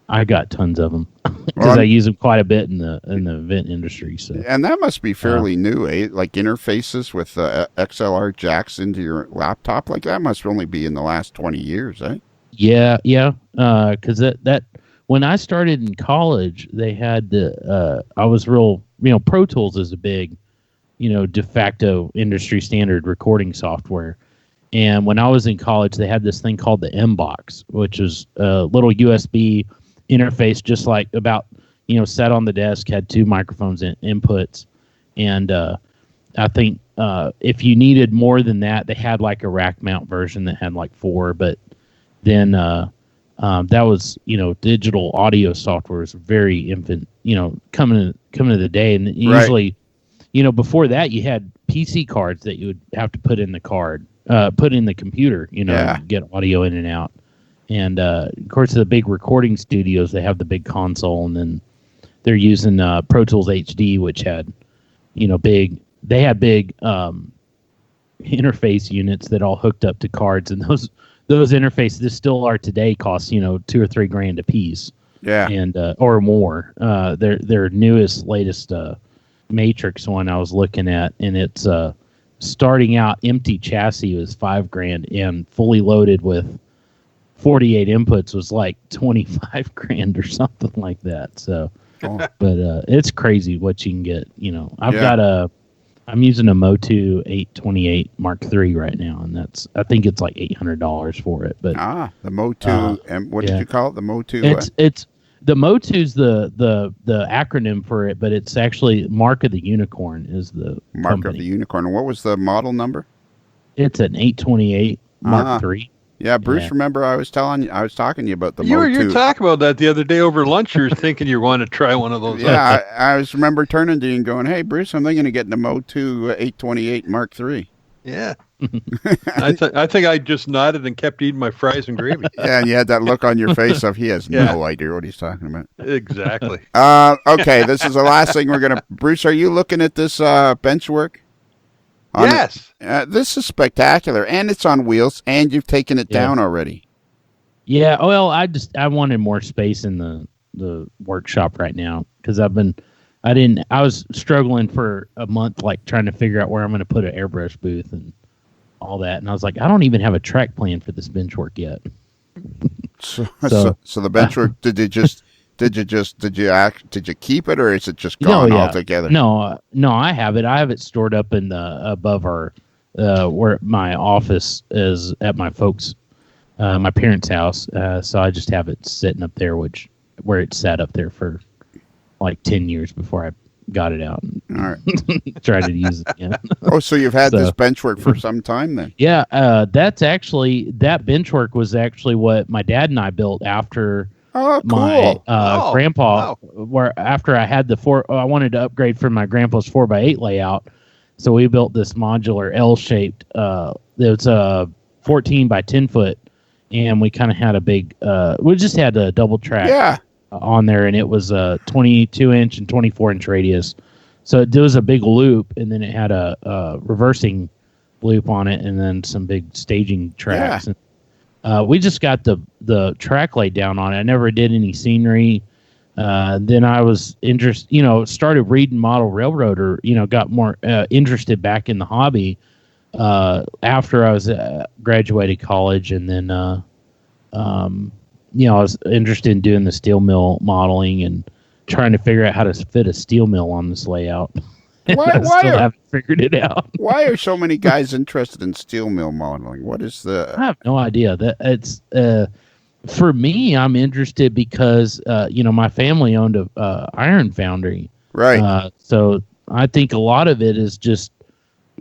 I got tons of them because I use them quite a bit in the event industry. So, and that must be fairly new, eh? Like interfaces with XLR jacks into your laptop, like that must only be in the last 20 years, eh? Yeah. Because that when I started in college, they had I was real. Pro Tools is a big de facto industry standard recording software. And when I was in college, they had this thing called the M-Box, which was a little USB interface, just like about, sat on the desk, had 2 microphones and inputs. And I think if you needed more than that, they had like a rack mount version that had like 4. But then that was, digital audio software was very infant, coming to the day. And usually, before that, you had PC cards that you would have to put in the computer, get audio in and out. And of course, the big recording studios, they have the big console, and then they're using Pro Tools HD, which had, big interface units that all hooked up to cards, and those interfaces still are today cost $2 or $3 grand a piece. Yeah, and or more. Their latest Matrix one I was looking at, and it's starting out empty chassis was $5 grand, and fully loaded with 48 inputs was like 25 grand or something like that. So, but it's crazy what you can get. I'm using a Motu 828 Mark III right now, and I think it's like $800 for it. But the Motu, what did you call it? The Motu. It's the Motu's the acronym for it, but it's actually Mark of the Unicorn is the Mark company. of the Unicorn. And what was the model number? It's an 828 Mark III. Yeah, Bruce. Yeah. Remember, I was talking to you about the Motu. You were talking about that the other day over lunch. You were thinking you want to try one of those. Yeah, I was remember turning to you and going, "Hey, Bruce, I'm thinking of getting the Motu 828 Mark III." Yeah, I think I just nodded and kept eating my fries and gravy. Yeah, and you had that look on your face of he has no idea what he's talking about. Exactly. Okay, this is the last thing we're gonna. Bruce, are you looking at this bench work? Yes. This is spectacular, and it's on wheels, and you've taken it down already. Yeah. Well, I wanted more space in the workshop right now because I was struggling for a month, like trying to figure out where I'm going to put an airbrush booth and all that, and I was like, I don't even have a track plan for this bench work yet. So the bench work, did you keep it, or is it just gone altogether? No, I have it. I have it stored up in the above our where my office is at my my parents' house. So I just have it sitting up there, where it sat up there for like 10 years before I got it out and tried to use it again. So you've had this bench work for some time then? Yeah, that bench work was actually what my dad and I built after. Oh, cool. My grandpa, where after I had I wanted to upgrade from my grandpa's 4x8 layout. So we built this modular L-shaped, it's a 14 by 10 foot. And we kind of had a big, we just had a double track on there, and it was a 22 inch and 24 inch radius. So there was a big loop, and then it had a reversing loop on it, and then some big staging tracks. Yeah. We just got the track laid down on it. I never did any scenery. Then I was started reading model railroader, got more interested back in the hobby after I was graduated college. And then, I was interested in doing the steel mill modeling and trying to figure out how to fit a steel mill on this layout. Why haven't figured it out. Why are so many guys interested in steel mill modeling? What is the? I have no idea. That it's for me. I'm interested because my family owned a iron foundry, right? So I think a lot of it is just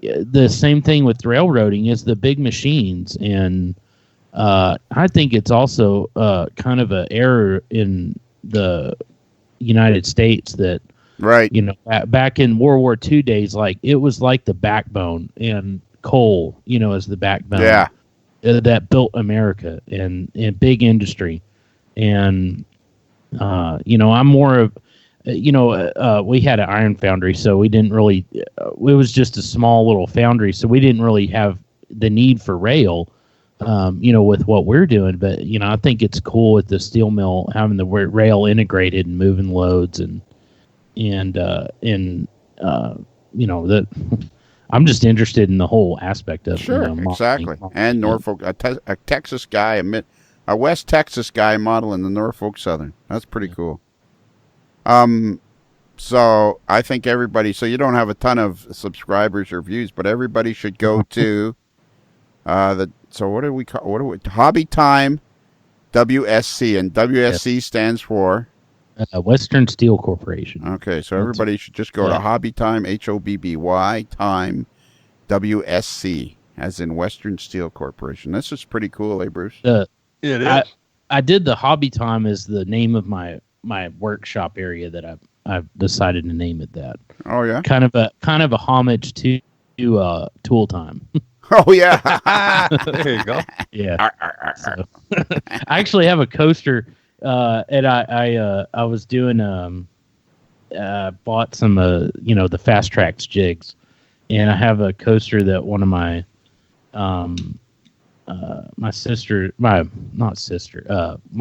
the same thing with railroading. Is the big machines, and I think it's also kind of an error in the United States that. Right. Back in World War II days, like it was like the backbone, and coal, as the backbone. Yeah. That built America and big industry. And, I'm more of, we had an iron foundry, so we didn't really, it was just a small little foundry, so we didn't really have the need for rail, with what we're doing. But, I think it's cool with the steel mill having the rail integrated and moving loads that I'm just interested in the whole aspect of exactly. And Norfolk, a Texas guy, a West Texas guy modeling the Norfolk Southern. That's pretty cool. So I think everybody. So you don't have a ton of subscribers or views, but everybody should go to the. So what do we call? What do we? Hobby Time, WSC, and WSC stands for Western Steel Corporation. Okay, so everybody should just go to Hobby Time, HOBBY Time, WSC, as in Western Steel Corporation. This is pretty cool, Bruce? It is. I did the Hobby Time as the name of my workshop area that I've decided to name it that. Oh yeah, kind of a homage to Tool Time. Oh yeah, there you go. Yeah. So, I actually have a coaster, and I was doing bought some the Fast Tracks jigs, and I have a coaster that one of my my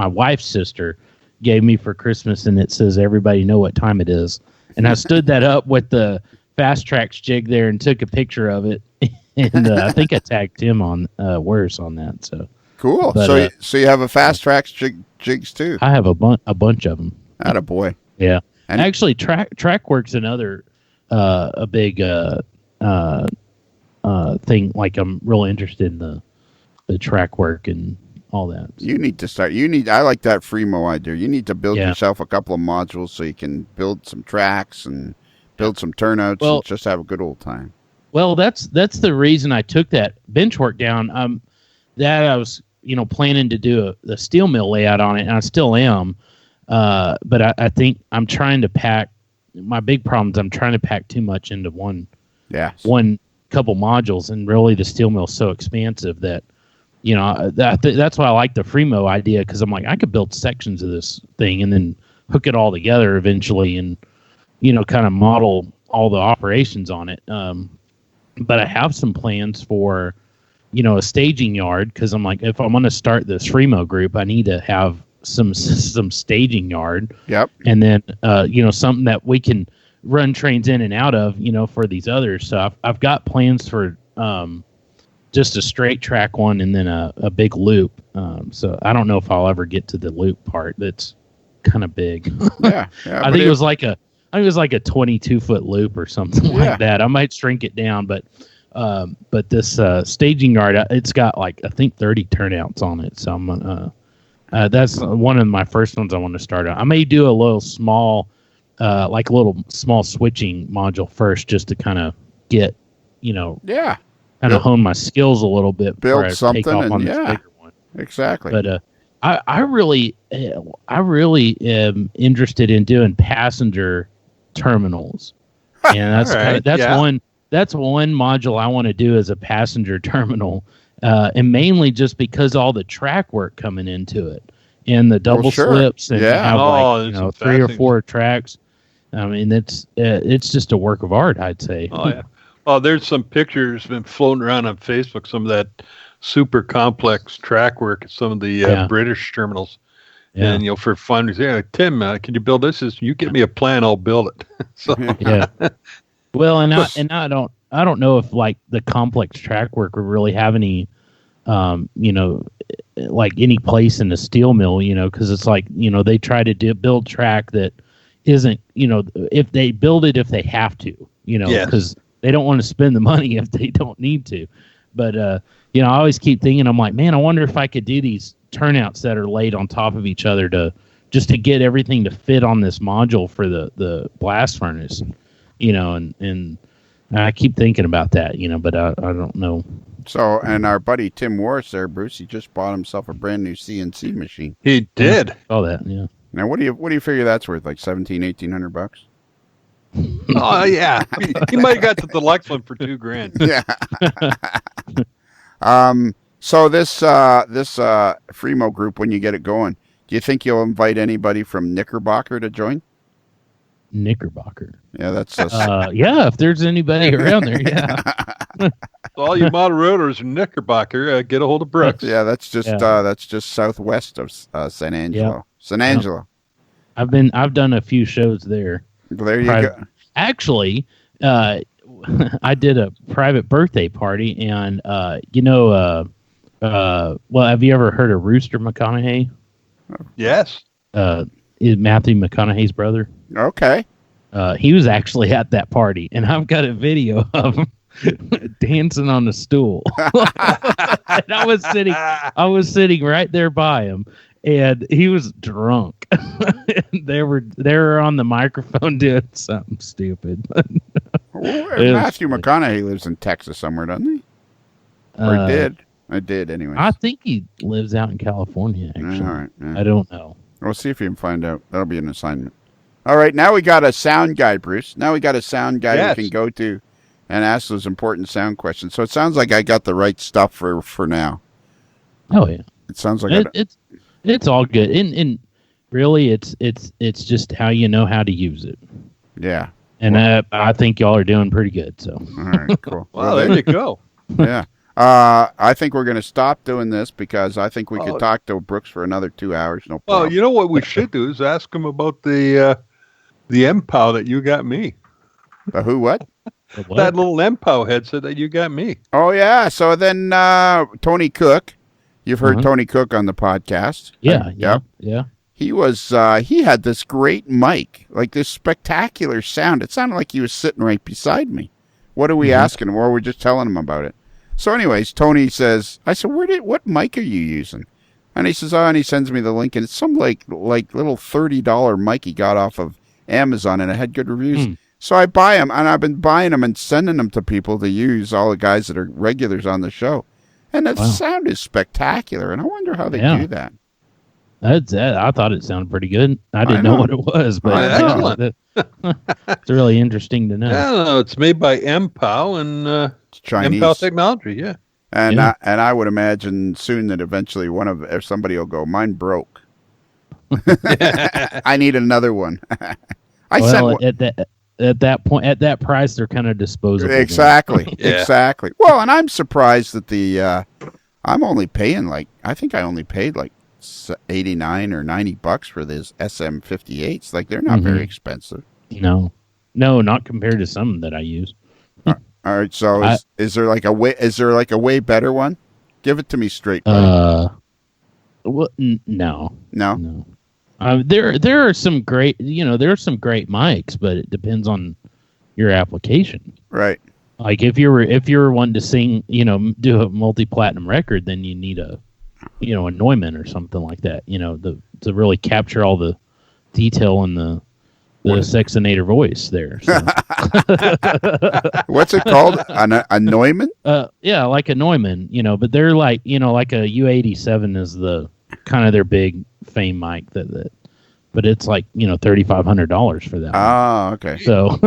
wife's sister gave me for Christmas, and it says "Everybody know what time it is." And I stood that up with the Fast Tracks jig there and took a picture of it, and I think I tagged him on worse on that. So cool. But, so you have a Fast Tracks jigs too? I have a bunch of them. Attaboy. Yeah, and actually, TrackWorks another a big thing. Like I'm really interested in the track work and all that. You need to start. I like that Freemo idea. You need to build yourself a couple of modules so you can build some tracks and build some turnouts and just have a good old time. Well, that's the reason I took that bench work down. That I was planning to do the steel mill layout on it, and I still am. But I think I'm trying to pack. My big problem is I'm trying to pack too much into one couple modules, and really the steel mill is so expansive that that's why I like the Freemo idea, because I'm like, I could build sections of this thing and then hook it all together eventually, and kind of model all the operations on it. But I have some plans for a staging yard, because I'm like, if I'm going to start this Freemo group, I need to have some staging yard. Yep. And then something that we can run trains in and out of, for these others. So I've got plans for just a straight track one and then a big loop. So I don't know if I'll ever get to the loop part. That's kind of big. Yeah. I think it was like a 22-foot loop or something like that. I might shrink it down, but this staging yard, it's got like I think 30 turnouts on it. So I'm that's one of my first ones I want to start on. I may do a little small, small switching module first, just to kind of get, kind of hone my skills a little bit. Build something, take off on this bigger one. Exactly. But I really am interested in doing passenger terminals, and that's one module I want to do as a passenger terminal. And mainly just because all the track work coming into it and the double slips and have 3 or 4 tracks. I mean, it's just a work of art, I'd say. Oh yeah. Oh, there's some pictures been floating around on Facebook. Some of that super complex track work at some of the British terminals. Yeah. And for fun, Tim, can you build this? You give me a plan, I'll build it. So yeah. Well, and I don't know if like the complex track work would really have any, like any place in the steel mill, because it's like, they try to build track that isn't, if they build it, if they have to, because they don't want to spend the money if they don't need to. But, I always keep thinking, I'm like, man, I wonder if I could do these turnouts that are laid on top of each other to get everything to fit on this module for the blast furnace, and I keep thinking about that, but I don't know. So, and our buddy Tim Morris there, Bruce, he just bought himself a brand new CNC machine. He did. Yeah, all that, yeah. Now, what do you figure that's worth? Like $1,800? Oh yeah, he might have got the deluxe one for $2,000. Yeah. So this Freemo group, when you get it going, do you think you'll invite anybody from Knickerbocker to join? Knickerbocker. Yeah, that's if there's anybody around there, yeah. All you moderators in Knickerbocker, get a hold of Brooks. Yeah, that's just southwest of San Angelo. Yep. San Angelo. I've done a few shows there. Well, there you go. Actually, I did a private birthday party, and have you ever heard of Rooster McConaughey? Yes. Is Matthew McConaughey's brother. Okay. He was actually at that party, and I've got a video of him dancing on the stool. And I was sitting right there by him, and he was drunk. And they were on the microphone doing something stupid. Matthew McConaughey lives in Texas somewhere, doesn't he? Or did? I did, anyway. I think he lives out in California, actually. All right. Yeah. I don't know. We'll see if you can find out. That'll be an assignment. All right, now we got a sound guy, Bruce. Now we got a sound guy we can go to and ask those important sound questions. So it sounds like I got the right stuff for now. Oh yeah. It sounds like it's all good. And really it's just how you know how to use it. Yeah. And I think y'all are doing pretty good. So. All right, cool. Well, there you go. Yeah. I think we're going to stop doing this because I think we could talk to Brooks for another 2 hours. No problem. Well, you know what we should do is ask him about the MPOW that you got me. The who? What? That little MPOW headset that you got me. Oh yeah. So then Tony Cook, you've heard Tony Cook on the podcast. Yeah. Yep. Yeah. He was he had this great mic, like this spectacular sound. It sounded like he was sitting right beside me. What are we asking him? Or we're just telling him about it. So anyways, Tony says, I said, what mic are you using? And he says, and he sends me the link, and it's some like little $30 mic he got off of Amazon, and it had good reviews. So I buy them, and I've been buying them and sending them to people to use, all the guys that are regulars on the show. And the sound is spectacular, and I wonder how they do that. I thought it sounded pretty good. I didn't know what it was, but it's really interesting to know. Yeah, it's made by MPOW and Chinese MPOW technology. Yeah, and I would imagine soon that eventually if somebody will go, mine broke. I need another one. At that point, at that price, they're kind of disposable. Exactly, exactly. Well, and I'm surprised that I'm only paying I think I only paid like $89 or $90 for this SM58s. Like they're not very expensive. No, not compared to some that I use. All right, so is there like a way better one? Give it to me straight. No. There are some great, there are some great mics, but it depends on your application. Right. Like if you're wanting to sing, do a multi-platinum record, then you need a Neumann or something like that, to really capture all the detail in the sexinator voice there. So. What's it called? A Neumann? Yeah, like a Neumann, but they're like, like a U87 is the kind of their big fame mic but it's like, $3,500 for that. Oh, okay. So,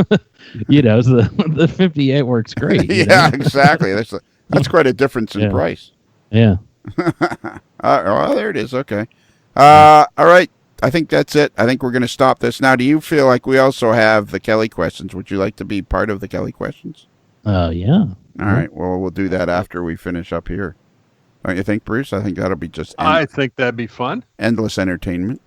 the 58 works great. Yeah, exactly. That's quite a difference in price. Yeah. Well, there it is. Okay. All right. I think that's it. I think we're going to stop this. Now, do you feel like we also have the Kelly questions? Would you like to be part of the Kelly questions? Yeah. All right. Well, we'll do that after we finish up here. Don't you think, Bruce? I think that'll be just I think that'd be fun. Endless entertainment.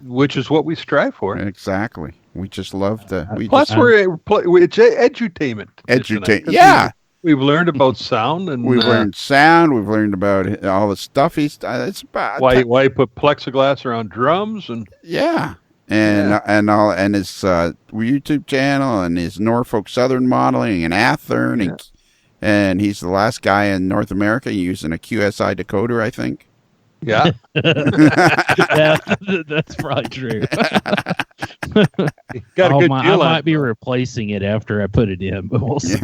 Which is what we strive for. Exactly. We just love the... Plus, it's edutainment. Edutainment. Yeah. We've learned about sound, and we've learned sound. We've learned about all the stuff it's about. Why you put plexiglass around drums and and his YouTube channel and his Norfolk Southern modeling and Athearn and he's the last guy in North America using a QSI decoder, I think. Yeah, yeah, that's probably true. Got a good deal I might be replacing it after I put it in, but we'll see.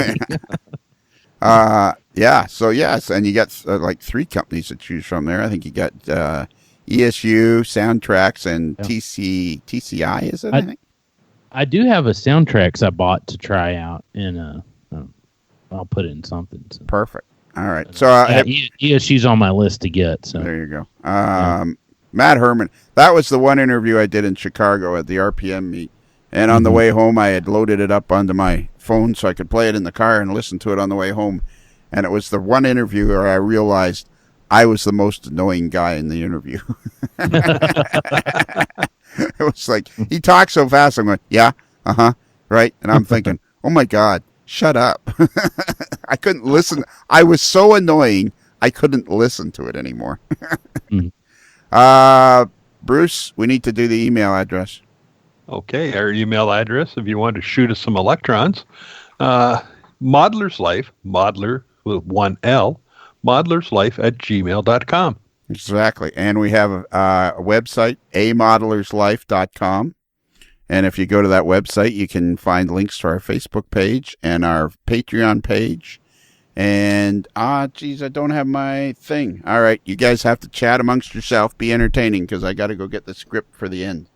So yes, and you got like 3 companies to choose from there. I think you got ESU, Soundtracks, and TCI. Is it? I think I do have a Soundtracks I bought to try out, and I'll put it in something. So. Perfect. All right. So ESU's on my list to get. So there you go. Matt Herman. That was the one interview I did in Chicago at the RPM meet. And on the way home, I had loaded it up onto my phone so I could play it in the car and listen to it on the way home. And it was the one interview where I realized I was the most annoying guy in the interview. It was like, he talks so fast, I'm going, yeah, right? And I'm thinking, oh my God, shut up. I couldn't listen. I was so annoying, I couldn't listen to it anymore. Mm. Bruce, we need to do the email address. Okay, our email address, if you want to shoot us some electrons, Modeler's Life, modeler with one L, modelerslife@gmail.com. Exactly. And we have a website, amodelerslife.com. And if you go to that website, you can find links to our Facebook page and our Patreon page. And, geez, I don't have my thing. All right, you guys have to chat amongst yourself, be entertaining, because I got to go get the script for the end.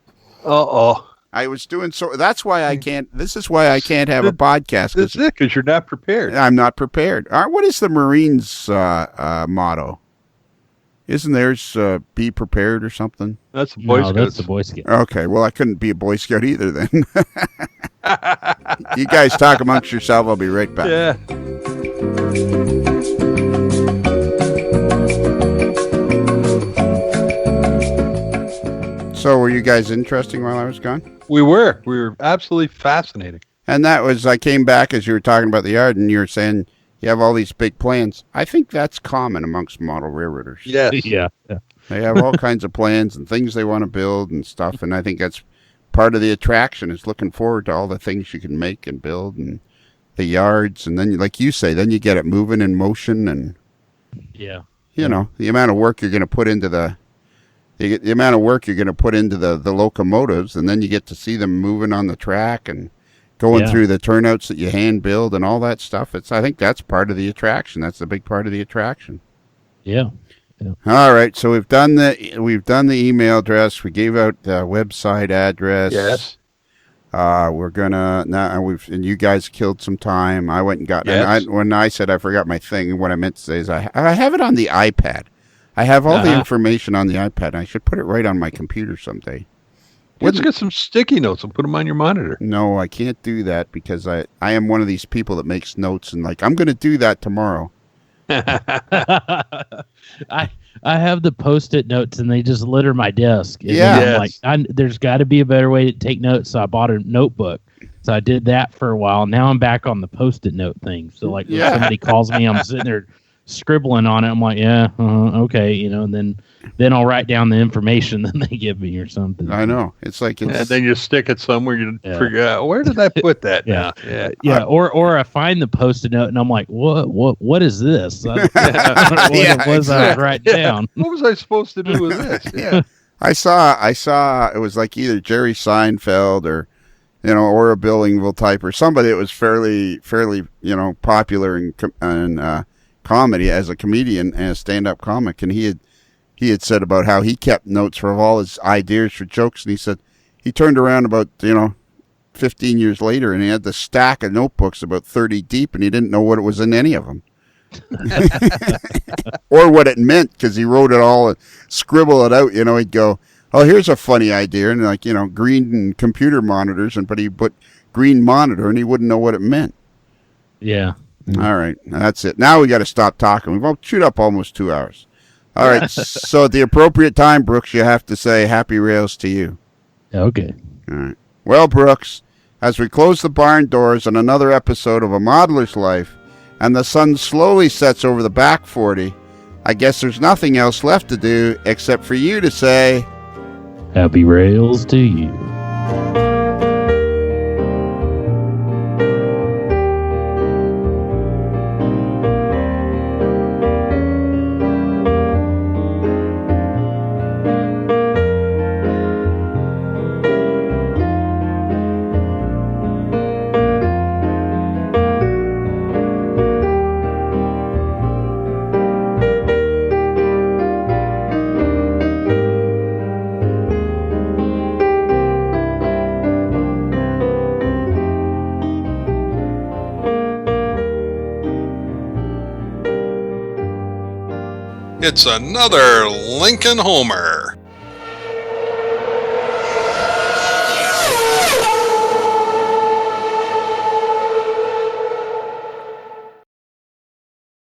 Uh-oh. I was doing so. That's why I can't. This is why I can't have a podcast. That's it, because you're not prepared. I'm not prepared. All right, what is the Marines' motto? Isn't theirs "Be prepared" or something? That's the Boy Scouts. That's the Boy Scout. Okay, well, I couldn't be a Boy Scout either then. You guys talk amongst yourself. I'll be right back. Yeah. So, were you guys interesting while I was gone? We were absolutely fascinating. And that was, I came back as you were talking about the yard, and you were saying you have all these big plans. I think that's common amongst model railroaders. Yes. Yeah. They have all kinds of plans and things they want to build and stuff, and I think that's part of the attraction is looking forward to all the things you can make and build and the yards, and then, like you say, then you get it moving in motion, and Yeah. you know, the amount of work you're going to put into the locomotives, and then you get to see them moving on the track and going through the turnouts that you hand build and all that stuff. I think that's part of the attraction. That's a big part of the attraction. Yeah. All right, so we've done the email address. We gave out the website address. Yes. We're gonna now. And you guys killed some time. I went and got. Yes. And when I said I forgot my thing, what I meant to say is I have it on the iPad. I have all the information on the iPad. I should put it right on my computer someday. Let's get some sticky notes and put them on your monitor. No, I can't do that because I am one of these people that makes notes and like I'm going to do that tomorrow. I have the Post-it notes and they just litter my desk. And Yeah. then I'm like, there's got to be a better way to take notes. So I bought a notebook. So I did that for a while. Now I'm back on the Post-it note thing. So like when somebody calls me, I'm sitting there scribbling on it. I'm like, yeah, okay, and then I'll write down the information that they give me or something. I know. It's like and then you stick it somewhere you forget. Where did I put that? Yeah. Now? Yeah. Or I find the Post-it note and I'm like, what is this? I don't know what it was I was writing down. What was I supposed to do with this? Yeah. I saw it was like either Jerry Seinfeld or or a Billingville type or somebody that was fairly popular in comedy as a comedian and a stand-up comic, and he had said about how he kept notes for all his ideas for jokes, and he said he turned around about 15 years later and he had the stack of notebooks about 30 deep and he didn't know what it was in any of them or what it meant because he wrote it all, scribble it out. He'd go, oh, here's a funny idea, and like green computer monitors, but he put green monitor and he wouldn't know what it meant. Yeah. All right, that's it. Now we got to stop talking. We've chewed up almost 2 hours. All right, so at the appropriate time, Brooks, you have to say happy rails to you. Okay. All right. Well, Brooks, as we close the barn doors on another episode of A Modeler's Life, and the sun slowly sets over the back 40, I guess there's nothing else left to do except for you to say happy rails to you. It's another Lincoln Homer.